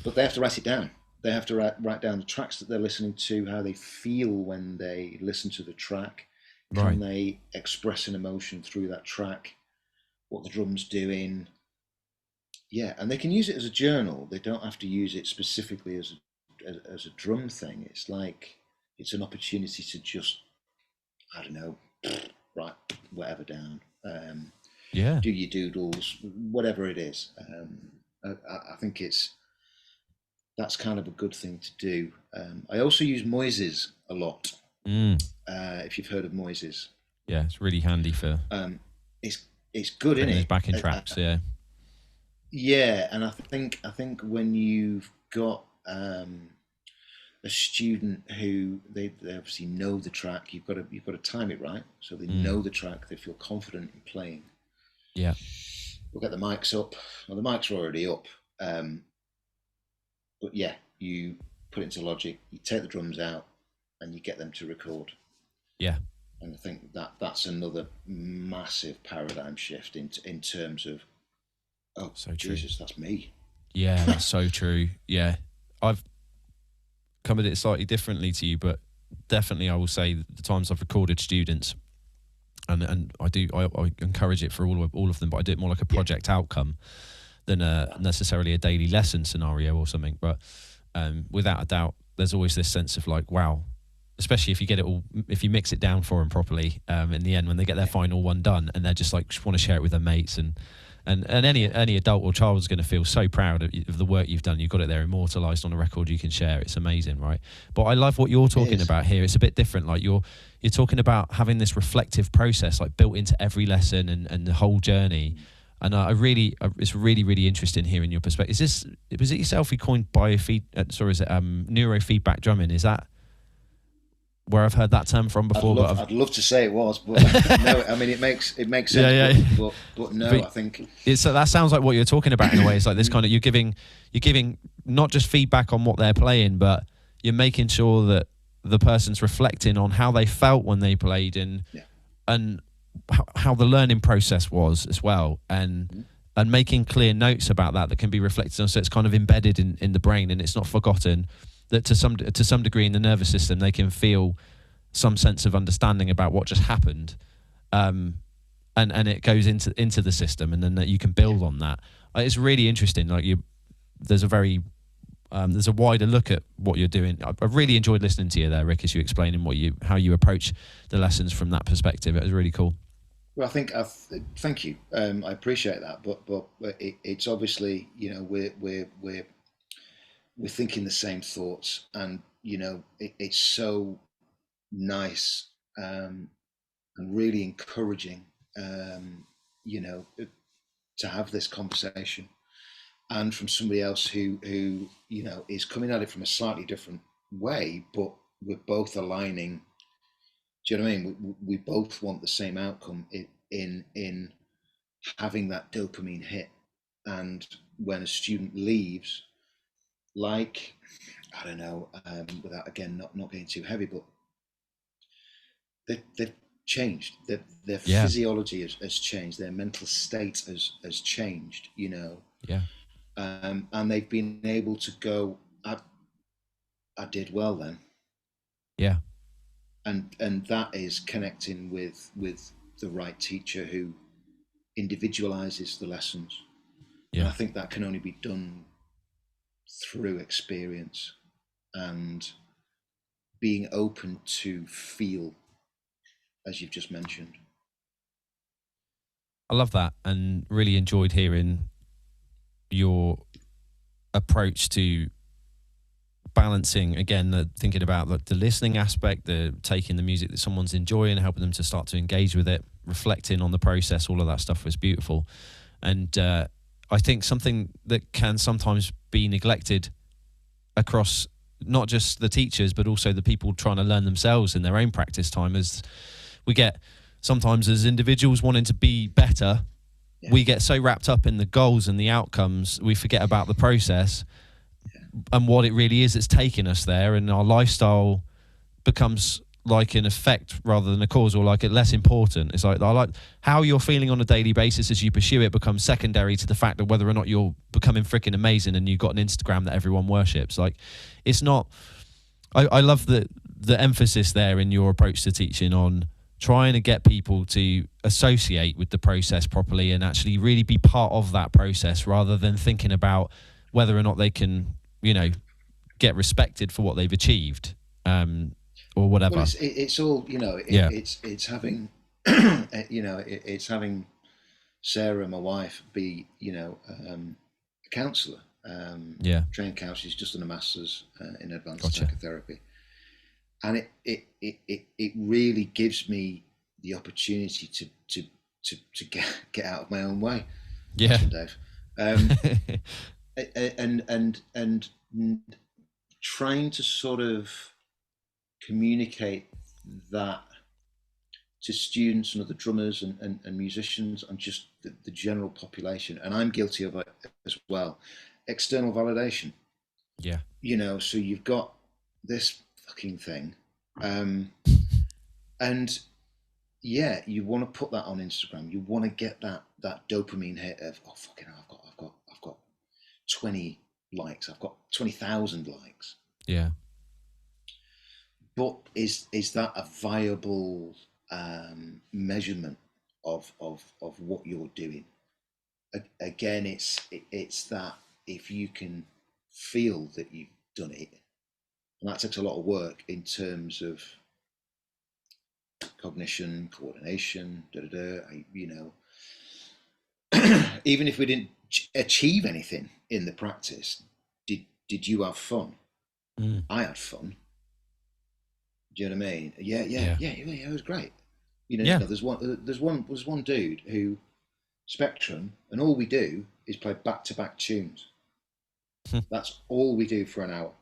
But they have to write it down. They have to write down the tracks that they're listening to, how they feel when they listen to the track. Can they express an emotion through that track? What the drum's doing? Yeah, and they can use it as a journal. They don't have to use it specifically as a drum thing. It's like, it's an opportunity to just, I don't know, write whatever down. Do your doodles, whatever it is. I think that's kind of a good thing to do. I also use Moises a lot. If you've heard of Moises. Yeah, it's really handy for. It's good, isn't it? Backing tracks, yeah. yeah, and I think when you've got a student who they obviously know the track, you've got to time it right, so they Mm, know the track, they feel confident in playing. yeah, We'll get the mics up. Well, the mics are already up, um, but yeah, you put it into Logic, you take the drums out, and you get them to record. yeah, And I think that that's another massive paradigm shift in terms of, oh so true. Jesus, that's me. Yeah, that's so true. Yeah, I've come at it slightly differently to you, but definitely I will say that the times I've recorded students, and I encourage it for all of them, but I do it more like a Yeah, project outcome than necessarily a daily lesson scenario or something. But without a doubt, there's always this sense of like, wow, especially if you get it all, if you mix it down for them properly, in the end, when they get their yeah, final one done and they're just want to share it with their mates, and any adult or child is going to feel so proud of the work you've done. You've got it there immortalized on a record you can share. It's amazing, right? But I love what you're it talking is. about here. It's a bit different. Like you're talking about having this reflective process like built into every lesson and the whole journey. And it's really, really interesting hearing your perspective. Was it yourself who coined is it neurofeedback drumming? Is that where I've heard that term from before? But I'd love to say it was, but no. I mean, it makes sense, yeah, yeah. but no. But I think that sounds like what you're talking about in a way. It's like this kind of you're giving not just feedback on what they're playing, but you're making sure that the person's reflecting on how they felt when they played yeah, and how the learning process was as well, and making clear notes about that can be reflected on, so it's kind of embedded in the brain and it's not forgotten. That to some degree in the nervous system they can feel some sense of understanding about what just happened, and it goes into the system, and then that you can build on that. It's really interesting. Like there's a very there's a wider look at what you're doing. I've really enjoyed listening to you there, Rick, as you explaining how you approach the lessons from that perspective. It was really cool. well, I think thank you. I appreciate that, but it's obviously, you know, we're thinking the same thoughts, and you know, it's so nice, and really encouraging, you know, to have this conversation, and from somebody else who you know is coming at it from a slightly different way, but we're both aligning. Do you know what I mean? We both want the same outcome in having that dopamine hit, and when a student leaves, like, I don't know, without again not getting too heavy, but they've changed. Their Yeah, physiology has changed. Their mental state has changed. You know, yeah, and they've been able to go. I did well then, yeah, and that is connecting with the right teacher who individualizes the lessons, and yeah. I think that can only be done through experience and being open to feel, as you've just mentioned. I love that, and really enjoyed hearing your approach to balancing again thinking about the listening aspect, the taking the music that someone's enjoying, helping them to start to engage with it, reflecting on the process. All of that stuff was beautiful, and I think something that can sometimes be neglected across not just the teachers but also the people trying to learn themselves in their own practice time is we get sometimes as individuals wanting to be better, Yeah, we get so wrapped up in the goals and the outcomes we forget about the process yeah, and what it really is that's taking us there, and our lifestyle becomes like an effect rather than a cause, or like it less important. It's like I like how you're feeling on a daily basis as you pursue it becomes secondary to the fact of whether or not you're becoming freaking amazing and you've got an Instagram that everyone worships. Like it's not. I love the emphasis there in your approach to teaching on trying to get people to associate with the process properly and actually really be part of that process rather than thinking about whether or not they can, you know, get respected for what they've achieved, or well, whatever. it's all, you know, Yeah, it's having you know, it's having Sarah, my wife, be, you know, a counsellor, yeah, trained counsellor. She's just done a master's in advanced gotcha. psychotherapy, and it really gives me the opportunity to get out of my own way. Nice Yeah, one, Dave. um, and trying to sort of communicate that to students and other drummers and musicians and just the general population. And I'm guilty of it as well. External validation. Yeah. So you've got this fucking thing. And yeah, you want to put that on Instagram. You want to get that dopamine hit of, oh fucking hell, I've got 20 likes. I've got 20,000 likes. Yeah. But is that a viable measurement of what you're doing? Again, it's that if you can feel that you've done it, and that takes a lot of work in terms of cognition, coordination, even if we didn't achieve anything in the practice, did you have fun? I had fun. Do you know what I mean? Yeah, it was great. There's one dude who Spectrum, and all we do is play back-to-back tunes. That's all we do for an hour.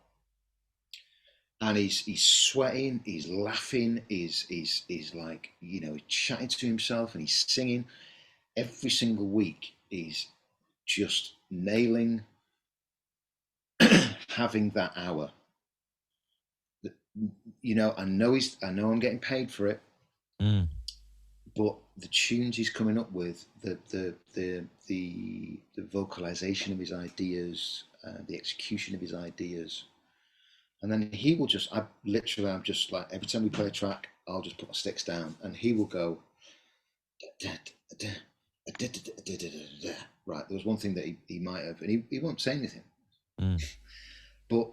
And he's sweating, he's laughing, he's like, he's chatting to himself and he's singing. Every single week he's just nailing having that hour. I know I'm getting paid for it. But the tunes he's coming up with, the vocalization of his ideas, the execution of his ideas, and then he will I'm just like, every time we play a track, I'll just put my sticks down, and he will go. Right, there was one thing that he might have, and he won't say anything. But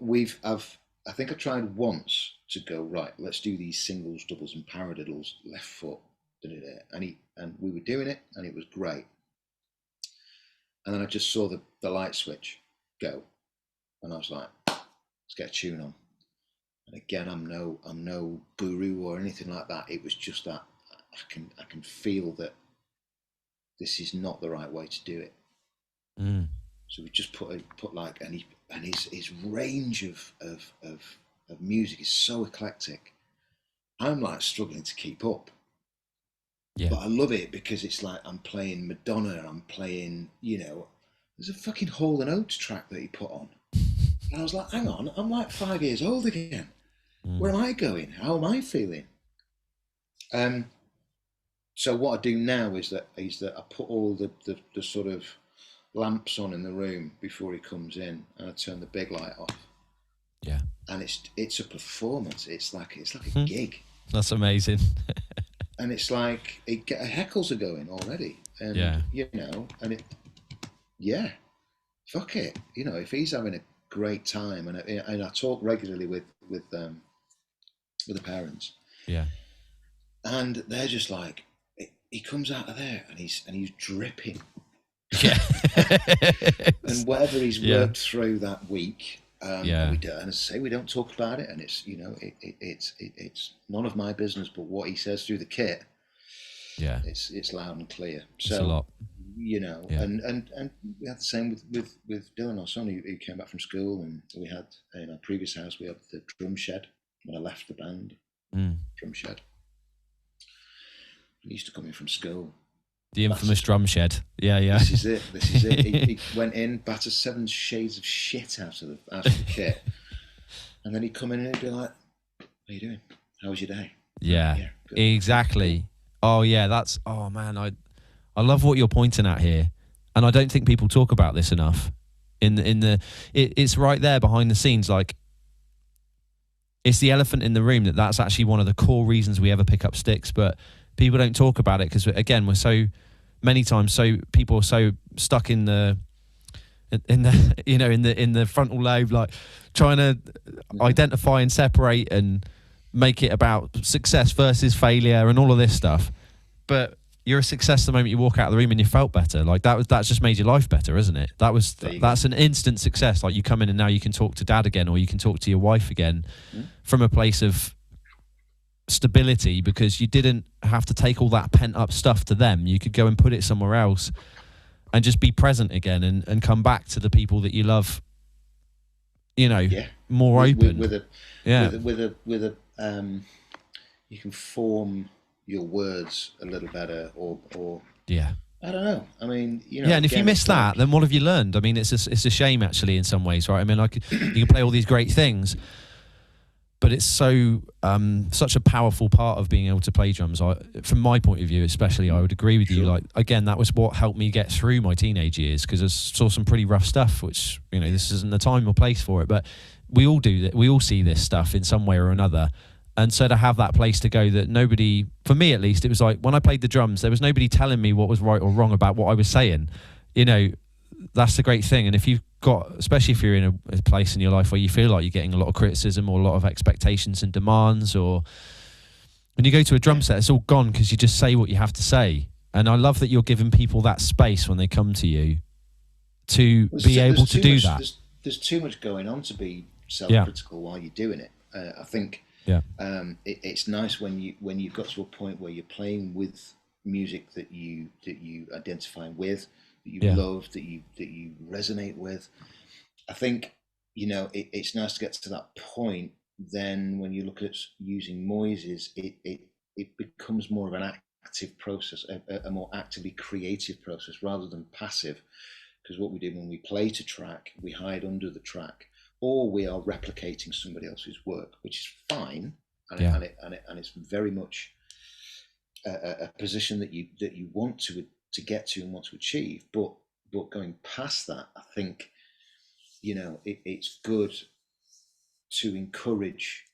I think I tried once to go, right, let's do these singles, doubles, and paradiddles, left foot. And we were doing it, and it was great. And then I just saw the light switch go, and I was like, let's get a tune on. And again, I'm no guru or anything like that. It was just that I can feel that this is not the right way to do it. So we just put like, and his range of music is so eclectic. I'm like struggling to keep up. Yeah. But I love it because it's like I'm playing Madonna, I'm playing, there's a fucking Hall & Oates track that he put on. And I was like, hang on, I'm like 5 years old again. Where am I going? How am I feeling? So what I do now is that I put all the sort of lamps on in the room before he comes in, and I turn the big light off. Yeah. And it's a performance. It's like a gig. That's amazing. And it's like heckles are going already, and fuck it. If he's having a great time, and I talk regularly with the parents, and they're just like, he comes out of there and he's dripping, and whatever he's worked through that week. And as I say, we don't talk about it, and it's it's none of my business. But what he says through the kit, it's loud and clear. So, it's a lot. And we had the same with Dylan, our son, who came back from school, and we had in our previous house we had the drum shed. When I left the band, drum shed. He used to come in from school. The infamous drum shed. Yeah. This is it. He went in, battered 7 shades of shit out of the kit, and then he'd come in and he'd be like, "How you doing? How was your day?" Yeah, exactly. Oh yeah, man, I love what you're pointing at here, and I don't think people talk about this enough. It's right there behind the scenes, like it's the elephant in the room. That's actually one of the core reasons we ever pick up sticks, but people don't talk about it because again, we're so many times people are so stuck in the frontal lobe, like trying to identify and separate and make it about success versus failure and all of this stuff. But you're a success the moment you walk out of the room and you felt better. Like that's just made your life better, isn't it? That's an instant success. Like you come in and now you can talk to dad again, or you can talk to your wife again from a place of stability, because you didn't have to take all that pent up stuff to them. You could go and put it somewhere else. and just be present again and come back to the people that you love, you know, more open. With a you can form your words a little better, or I don't know. I mean, you know. Yeah, and if you miss that, then what have you learned? I mean, it's a shame actually in some ways, right? I mean, like you can play all these great things, but it's so such a powerful part of being able to play drums. From my point of view, especially, I would agree with you. Like, again, that was what helped me get through my teenage years, because I saw some pretty rough stuff, which, you know, this isn't the time or place for it, but we all do that. We all see this stuff in some way or another. And so to have that place to go that nobody, for me at least, it was like when I played the drums, there was nobody telling me what was right or wrong about what I was saying. You know, that's the great thing. And if you've got, especially if you're in a place in your life where you feel like you're getting a lot of criticism or a lot of expectations and demands, or when you go to a drum set, it's all gone because you just say what you have to say. And I love that you're giving people that space when they come to you to be able to do that. There's too much going on to be self-critical while you're doing it. I think it's nice when you've got to a point where you're playing with music that you identify with, that you love, that you resonate with. I think, you know, it's nice to get to that point. Then when you look at using noises, it becomes more of an active process, a more actively creative process rather than passive. Because what we do when we play to track, we hide under the track, or we are replicating somebody else's work, which is fine, and it's very much a position that you want to get to and want to achieve. But going past that, I think, you know, it's good to encourage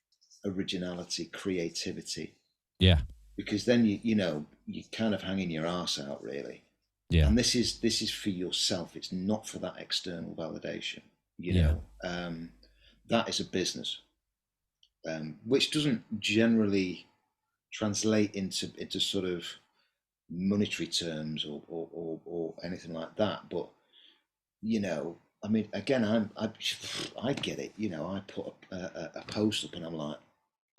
originality, creativity. Yeah. Because then you kind of hanging your arse out, really. Yeah. And this is for yourself. It's not for that external validation. You know, that is a business, which doesn't generally translate into sort of monetary terms or anything like that. But, you know, I mean, again, I get it. You know, I put a post up and I'm like,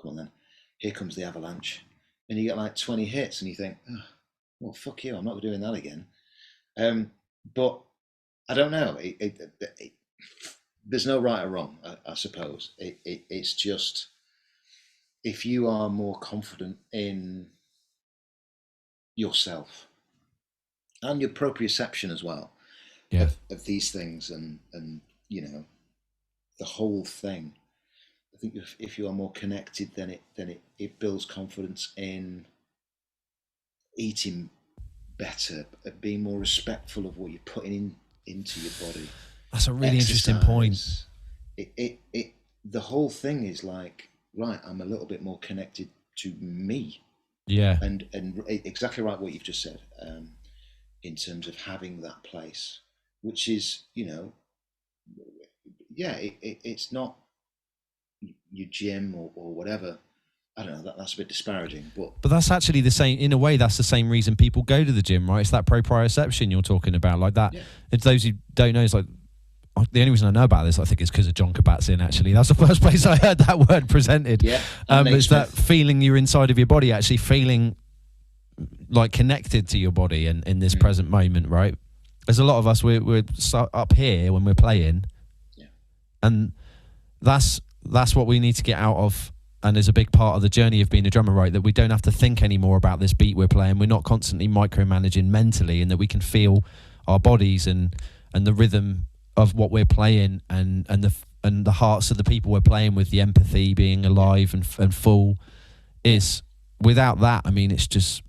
come on then, here comes the avalanche, and you get like 20 hits, and you think, oh, well, fuck you, I'm not doing that again. But I don't know. There's no right or wrong, I suppose. It's just, if you are more confident in yourself and your proprioception as well of these things, and you know, the whole thing. I think if you are more connected, then it builds confidence in eating better, being more respectful of what you're putting into your body. That's a really interesting point. The whole thing is like, right, I'm a little bit more connected to me. Yeah. And exactly right what you've just said, in terms of having that place, which is, you know, it's not your gym or whatever. I don't know, that's a bit disparaging, but that's actually the same, in a way, that's the same reason people go to the gym, right? It's that proprioception you're talking about, like that. Yeah. It's those who don't know, it's like, the only reason I know about this, I think, is because of John Kabat-Zinn, actually. That's the first place I heard that word presented. Yeah. It's that feeling you're inside of your body, actually feeling like connected to your body and in this present moment, right? There's a lot of us, we're up here when we're playing, and that's what we need to get out of. And is a big part of the journey of being a drummer, right? That we don't have to think anymore about this beat we're playing. We're not constantly micromanaging mentally, and that we can feel our bodies and the rhythm of what we're playing, and the hearts of the people we're playing with, the empathy, being alive and full. Is without that, I mean, it's just,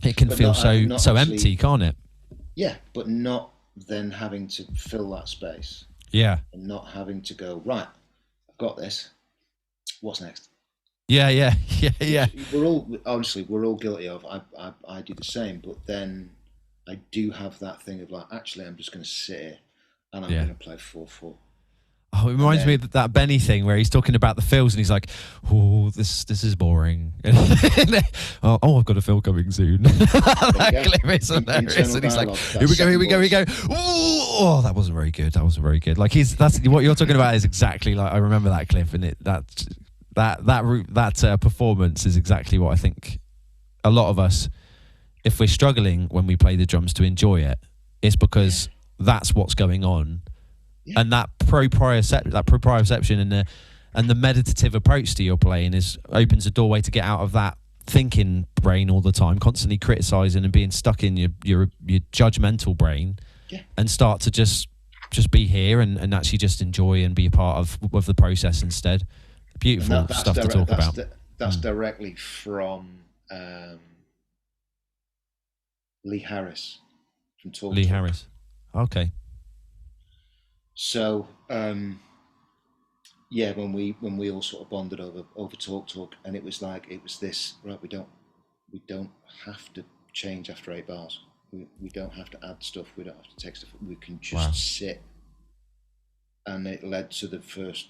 it can feel so empty, can't it? Yeah, but not then having to fill that space. Yeah, and not having to go, right, I've got this. What's next? Yeah. We're all guilty of. I do the same, but then I do have that thing of like, actually, I'm just going to sit here and I'm going to play 4/4. Oh, it reminds me of that Benny thing where he's talking about the fills and he's like, "Oh, this is boring." Oh, I've got a fill coming soon. That clip is hilarious, and he's like, "Here we go." Oh, that wasn't very good. Like that's what you're talking about is exactly like, I remember that clip, and that performance is exactly what I think a lot of us, if we're struggling when we play the drums to enjoy it, it's because that's what's going on. Yeah. And that proprioception and the meditative approach to your playing opens a doorway to get out of that thinking brain all the time, constantly criticizing and being stuck in your judgmental brain, and start to just be here and actually just enjoy and be a part of the process instead. Beautiful stuff to talk about. That's directly from Lee Harris from Talk. Lee Harris. Okay. So when we all sort of bonded over Talk, and it was this, right? We don't have to change after 8 bars. We don't have to add stuff. We don't have to take stuff. We can just sit. And it led to the first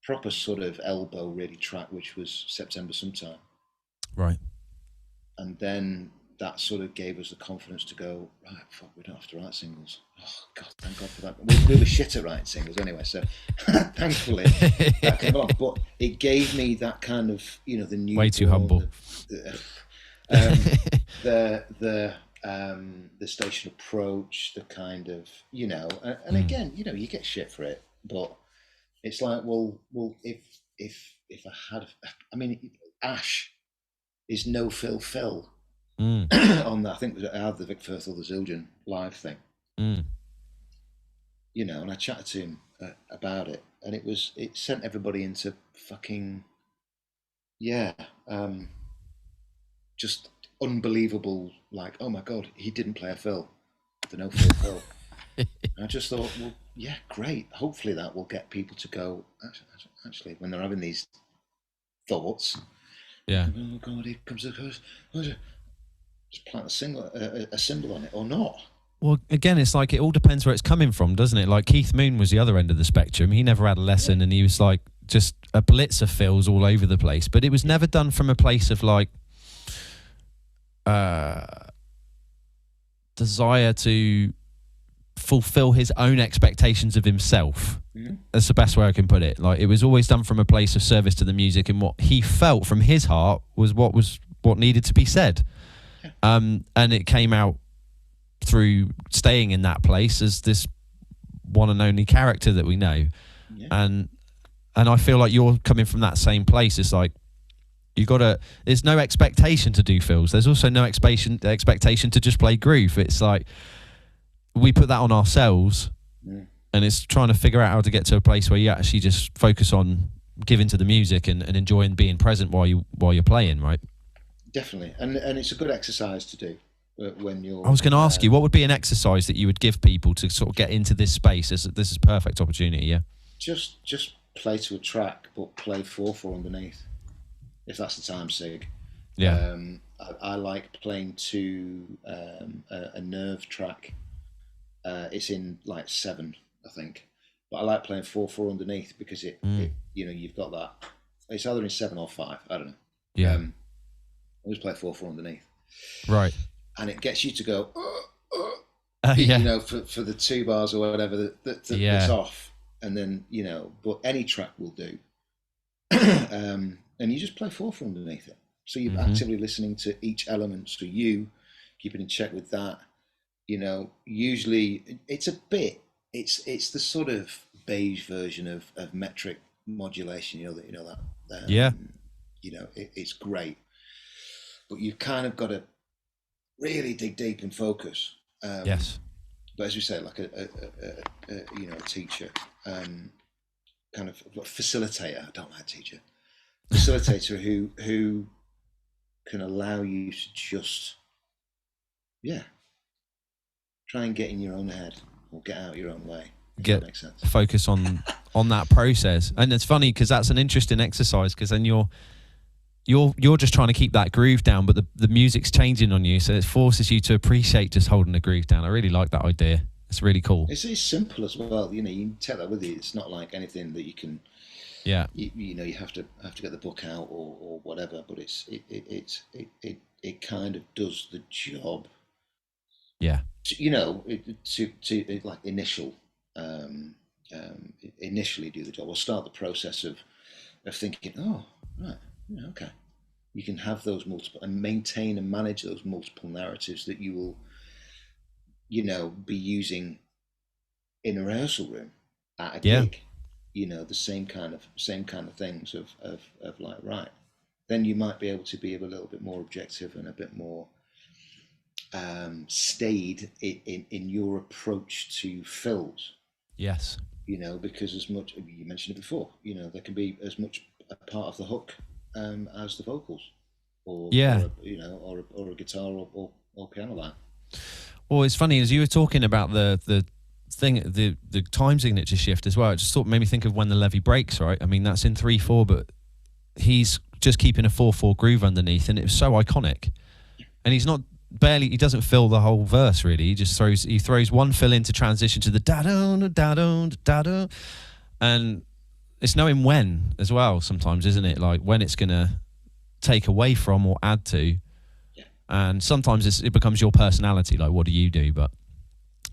proper sort of elbow really track, which was September Sometime. Right. And then that sort of gave us the confidence to go, right, fuck, we don't have to write singles. Oh, God, thank God for that. We were shit at writing singles anyway, so thankfully that came along. But it gave me that kind of, the new... Way too humble. The station approach, the kind of, and again, you get shit for it, but it's like, well, if I had, Ash is no Phil on that. I think I had the Vic Firthall, the Zildjian live thing, and I chatted to him about it, and it sent everybody into fucking, just unbelievable, like, oh my God, he didn't play a fill, the no Phil. And I just thought, well, yeah, great. Hopefully that will get people to go, actually, when they're having these thoughts, oh God, here comes the curse. Just plant a symbol on it or not. Well, again, it's like it all depends where it's coming from, doesn't it? Like Keith Moon was the other end of the spectrum. He never had a lesson, and he was like just a blitz of fills all over the place. But it was never done from a place of like desire to fulfill his own expectations of himself. That's the best way I can put it. Like, it was always done from a place of service to the music, and what he felt from his heart was what needed to be said. And it came out through staying in that place as this one and only character that we know. And I feel like you're coming from that same place. It's like there's no expectation to do fills. There's also no expectation to just play groove. It's like we put that on ourselves, and it's trying to figure out how to get to a place where you actually just focus on giving to the music and enjoying being present while you're playing, right? Definitely, and it's a good exercise to do when you're. I was going to ask you, what would be an exercise that you would give people to sort of get into this space? This is perfect opportunity, yeah. Just play to a track, but play 4/4 underneath, if that's the time sig. Yeah. I like playing to a Nerve track. It's in like 7, I think, but I like playing 4/4 underneath because it you've got that. It's either in 7 or 5. I don't know. Yeah. Always play 4/4 underneath. Right. And it gets you to go, for the 2 bars or whatever that's off, and then but any track will do. And you just play 4/4 underneath it. So you're actively listening to each element. So you keep it in check with that. Usually it's the sort of beige version of metric modulation. It's great, but you've kind of got to really dig deep and focus. Yes. But as you say, like a teacher, kind of a facilitator. I don't like teacher. Facilitator who can allow you to just, try and get in your own head or get out your own way. That makes sense. Focus on that process. And it's funny because that's an interesting exercise, because then you're just trying to keep that groove down, but the music's changing on you, so it forces you to appreciate just holding the groove down. I really like that idea. It's really cool. It's simple as well. You can take that with you. It's not like anything that you can. Yeah. You have to get the book out or whatever, but it kind of does the job. Yeah. To like initially do the job, or start the process of thinking, oh, right, okay. You can have those multiple and maintain and manage those multiple narratives that you be using in a rehearsal room at a Yeah. gig, the same kind of things of like, right, then you might be able to be a little bit more objective and a bit more stayed in your approach to fills, Yes. because as much, you mentioned it before, there can be as much a part of the hook as the vocals, or Yeah. or a guitar or piano line. Well, it's funny as you were talking about the thing, the time signature shift as well. It just made me think of When the Levee Breaks. Right. I mean, that's in 3/4, but he's just keeping a 4/4 groove underneath, and it was so iconic. And he doesn't fill the whole verse really. He just throws one fill in to transition to the da-dun, and it's knowing when as well sometimes, isn't it? Like when it's gonna take away from or add to. Yeah. And sometimes it becomes your personality, like what do you do? But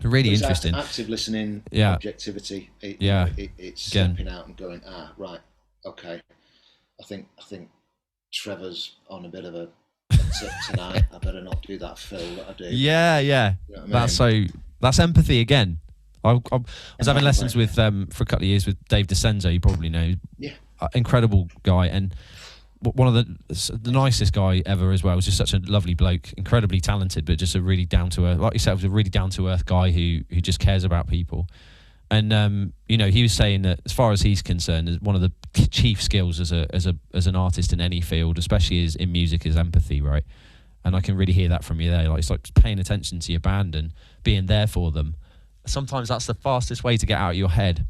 really interesting. Active listening, Yeah. Objectivity. It's Again. stepping out and going, right, okay. I think Trevor's on a bit of a tip tonight. I better not do that fill that I do. Yeah. You know what I mean? That's empathy again. I was having lessons with for a couple of years with Dave DeCenzo. You probably know. Yeah. Incredible guy, and one of the nicest guy ever as well. Was just such a lovely bloke, incredibly talented, but just a really down to earth, like you said, was a really down to earth guy who just cares about people. And he was saying that as far as he's concerned, one of the chief skills as an artist in any field, especially in music, is empathy, right? And I can really hear that from you there. Like it's like paying attention to your band and being there for them. Sometimes that's the fastest way to get out of your head,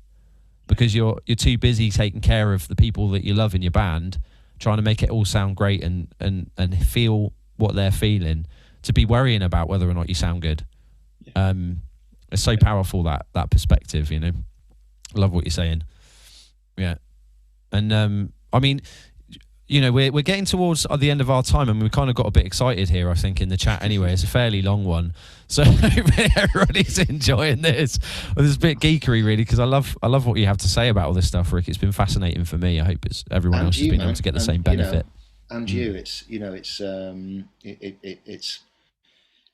because you're too busy taking care of the people that you love in your band, trying to make it all sound great and feel what they're feeling, to be worrying about whether or not you sound good. Yeah. It's so powerful, that perspective, I love what you're saying. Yeah. And I mean, we're getting towards the end of our time, and we kind of got a bit excited here, I think, in the chat anyway. It's a fairly long one, so hopefully everybody's enjoying this. Well, it's a bit geekery really, because I love what you have to say about all this stuff, Rick. It's been fascinating for me. I hope everyone else has been able to get the same benefit.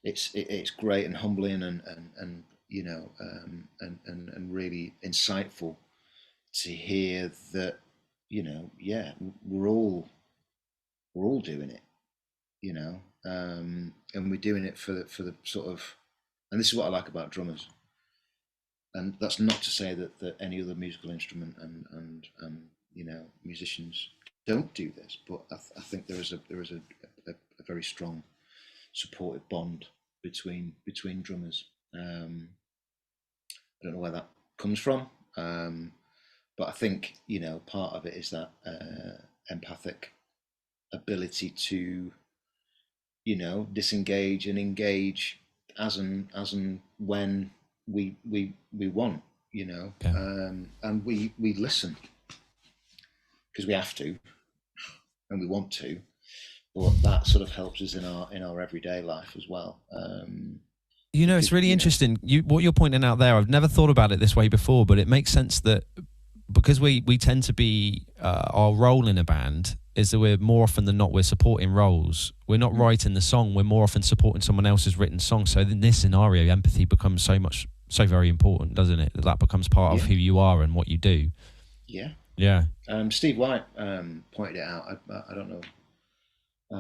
It's great and humbling and really insightful to hear that, we're all doing it, and we're doing it for the sort of, and this is what I like about drummers, and that's not to say that any other musical instrument and musicians don't do this, but I think there is a very strong supportive bond between drummers. I don't know where that comes from, but I think part of it is that empathic ability to disengage and engage as and when we want, Yeah. and we listen because we have to and we want to, but that sort of helps us in our everyday life as well. It's really interesting. What you're pointing out there, I've never thought about it this way before, but it makes sense that because we tend to be, our role in a band is that we're more often than not, we're supporting roles. We're not writing the song. We're more often supporting someone else's written song. So in this scenario, empathy becomes so very important, doesn't it? That becomes part of who you are and what you do. Yeah. Yeah. Steve White pointed it out. I don't know. I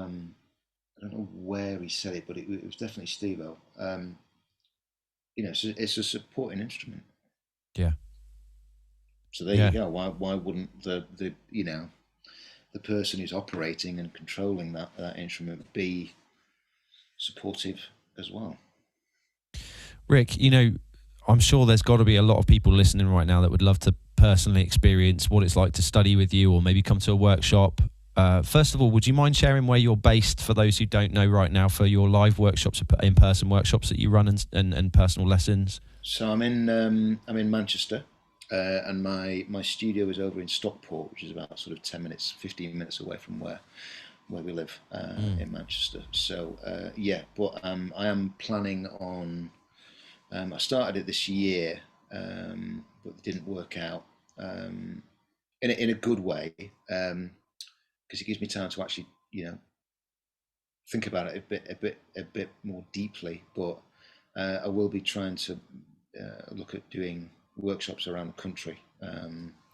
don't know where he said it, but it was definitely Steve-O. So it's a supporting instrument. Yeah. So there you go. Why wouldn't the person who's operating and controlling that instrument be supportive as well? Rick, I'm sure there's got to be a lot of people listening right now that would love to personally experience what it's like to study with you, or maybe come to a workshop. First of all, would you mind sharing where you're based for those who don't know right now, for your live workshops, in-person workshops that you run and personal lessons? So I'm in Manchester, and my studio is over in Stockport, which is about sort of 15 minutes away from where we live in Manchester. So but I am planning on. I started it this year, but it didn't work out in a good way, because it gives me time to actually think about it a bit more deeply. But I will be trying to look at doing workshops around the country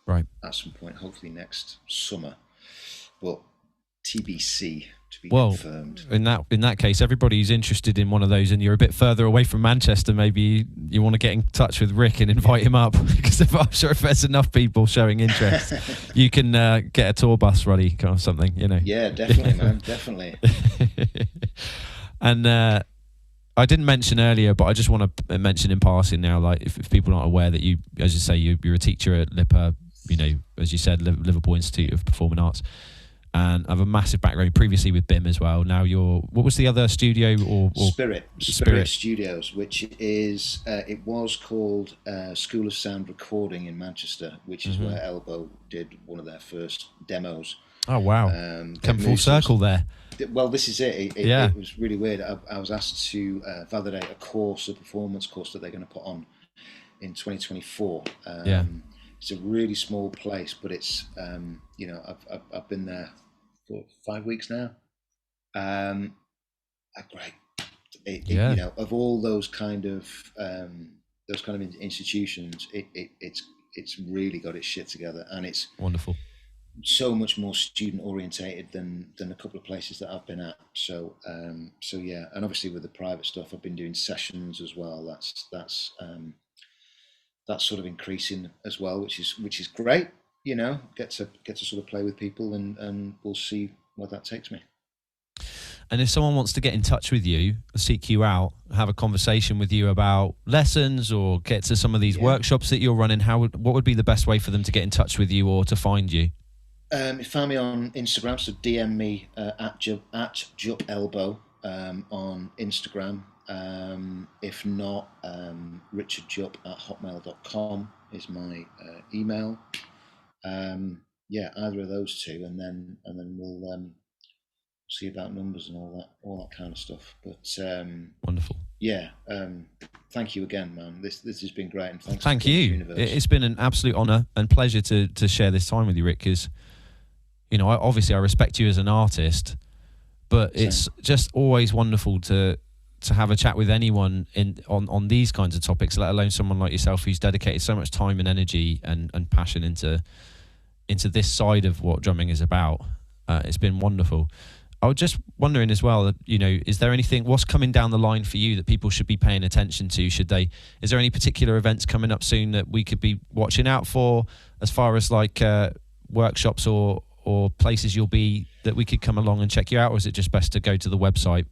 Right. at some point, hopefully next summer. But TBC, to be Well, confirmed. in that case, everybody who's interested in one of those, and you're a bit further away from Manchester, maybe you want to get in touch with Rick and invite him up, because I'm sure if there's enough people showing interest, you can get a tour bus ready, kind of something, you know. Yeah, definitely, man, definitely. And I didn't mention earlier, but I just want to mention in passing now, like if people aren't aware that you, as you say, you're a teacher at LIPA, you know, as you said, Liverpool Institute of Performing Arts. And I have a massive background previously with BIM as well. Now what was the other studio or Spirit Studios, which is, it was called School of Sound Recording in Manchester, which is where Elbow did one of their first demos. Oh, wow. Come full circle there. Well, this is it. It was really weird. I was asked to validate a performance course that they're going to put on in 2024. It's a really small place, but it's, you know, I've been there for 5 weeks now. Great. You know, of all those kind of institutions, it's really got its shit together, and it's wonderful. So much more student orientated than a couple of places that I've been at. So yeah, and obviously with the private stuff, I've been doing sessions as well. That's sort of increasing as well, which is great. You know, get to sort of play with people, and we'll see where that takes me. And if someone wants to get in touch with you, seek you out, have a conversation with you about lessons, or get to some of these workshops that you're running, what would be the best way for them to get in touch with you or to find you? You find me on Instagram, so DM me at Jupp Elbow on Instagram. If not, richardjupp@hotmail.com is my email. Either of those two, and then we'll see about numbers and all that kind of stuff. But wonderful. Yeah, thank you again, man. This has been great, and thank you. It's been an absolute honour and pleasure to share this time with you, Rick. Because you know, I respect you as an artist, but it's just always wonderful to have a chat with anyone on these kinds of topics, let alone someone like yourself who's dedicated so much time and energy and passion into this side of what drumming is about. It's been wonderful. I was just wondering as well, you know, is there anything, what's coming down the line for you that people should be paying attention to? Is there any particular events coming up soon that we could be watching out for, as far as like workshops or places you'll be, that we could come along and check you out, or is it just best to go to the website?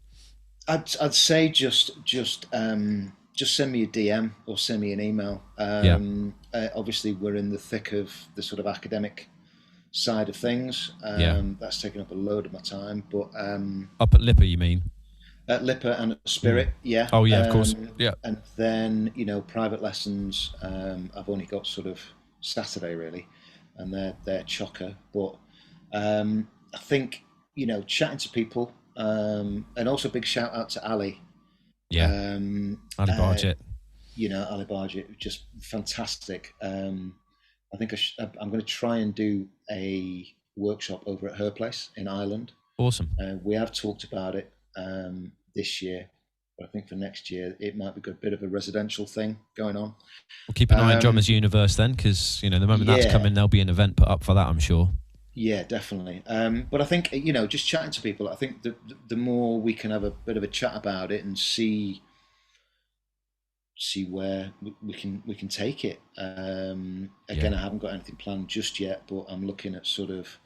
I'd say just send me a DM or send me an email. Obviously, we're in the thick of the sort of academic side of things. That's taken up a load of my time. But up at LIPA, you mean? At LIPA and at Spirit, yeah. Oh yeah, of course. Yeah. And then, you know, private lessons. I've only got sort of Saturday really, and they're chocker. But I think, you know, chatting to people. And also big shout out to Ali. Yeah. Ali Bargett. You know, Ali Bargett, just fantastic. I think I'm going to try and do a workshop over at her place in Ireland. Awesome. We have talked about it this year, but I think for next year it might be a bit of a residential thing going on. We'll keep an eye on Drummers Universe then, because, you know, the moment that's coming, there'll be an event put up for that, I'm sure. Yeah, definitely. But I think, you know, just chatting to people, I think the more we can have a bit of a chat about it and see where we can take it. Again, I haven't got anything planned just yet, but I'm looking at sort of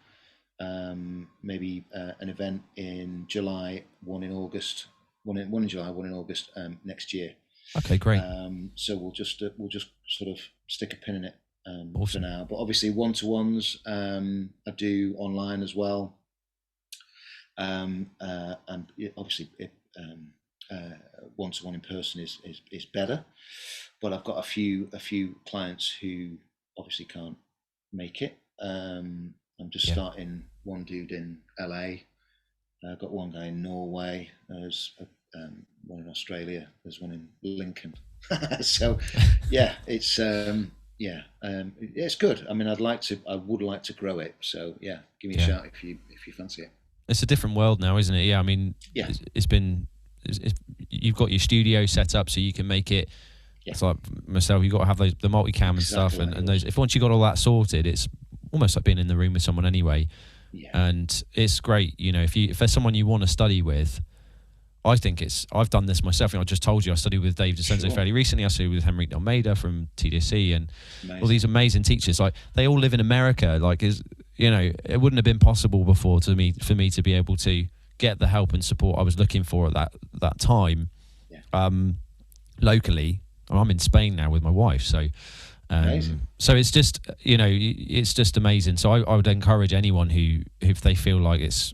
maybe an event in July, one in August, one in July, one in August next year. Okay, great. So we'll just sort of stick a pin in it. Awesome. For now, but obviously one-to-ones I do online as well, and obviously one-to-one in person is better, but I've got a few clients who obviously can't make it. I'm just starting one dude in LA. I've got one guy in Norway. There's one in Australia. There's one in Lincoln. So yeah, it's it's good. I mean, I would like to grow it. So yeah, give me a shout if you fancy it. It's a different world now, isn't it? Yeah, I mean, it's been you've got your studio set up so you can make it. Yeah. It's like myself, you've got to have the multicam and stuff, and those. If once you got all that sorted, it's almost like being in the room with someone anyway. Yeah. And it's great, if there's someone you want to study with. I think I've done this myself. I just told you I studied with Dave DeCenzo fairly recently. I studied with Henrik Almeida from TDSC and all these amazing teachers. Like, they all live in America. Like, it wouldn't have been possible before for me to be able to get the help and support I was looking for at that time. Yeah. Locally, I'm in Spain now with my wife. So it's just, it's just amazing. So I would encourage anyone who, if they feel like it's,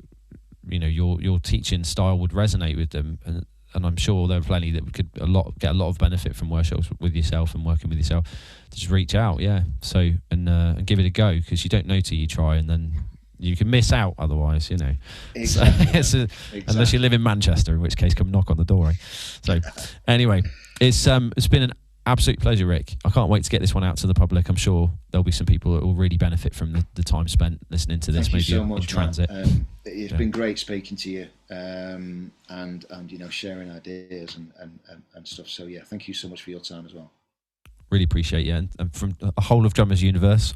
your teaching style would resonate with them, and I'm sure there are plenty that could get a lot of benefit from workshops with yourself and working with yourself. Just reach out, So and give it a go, because you don't know till you try, and then you can miss out otherwise. Exactly. So unless you live in Manchester, in which case come knock on the door. So anyway, it's been an absolute pleasure, Rick. I can't wait to get this one out to the public. I'm sure there'll be some people that will really benefit from the time spent listening to this. Thank you so much, in transit. Matt. It's been great speaking to you, and sharing ideas and stuff. So thank you so much for your time as well. Really appreciate you, and from the whole of Drummers Universe,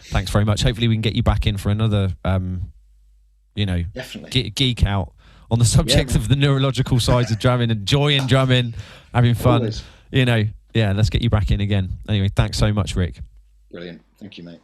thanks very much. Hopefully we can get you back in for another, definitely geek out on the subject of the neurological sides of drumming and joy in drumming, having fun. Always. Let's get you back in again. Anyway, thanks so much, Rick. Brilliant. Thank you, mate.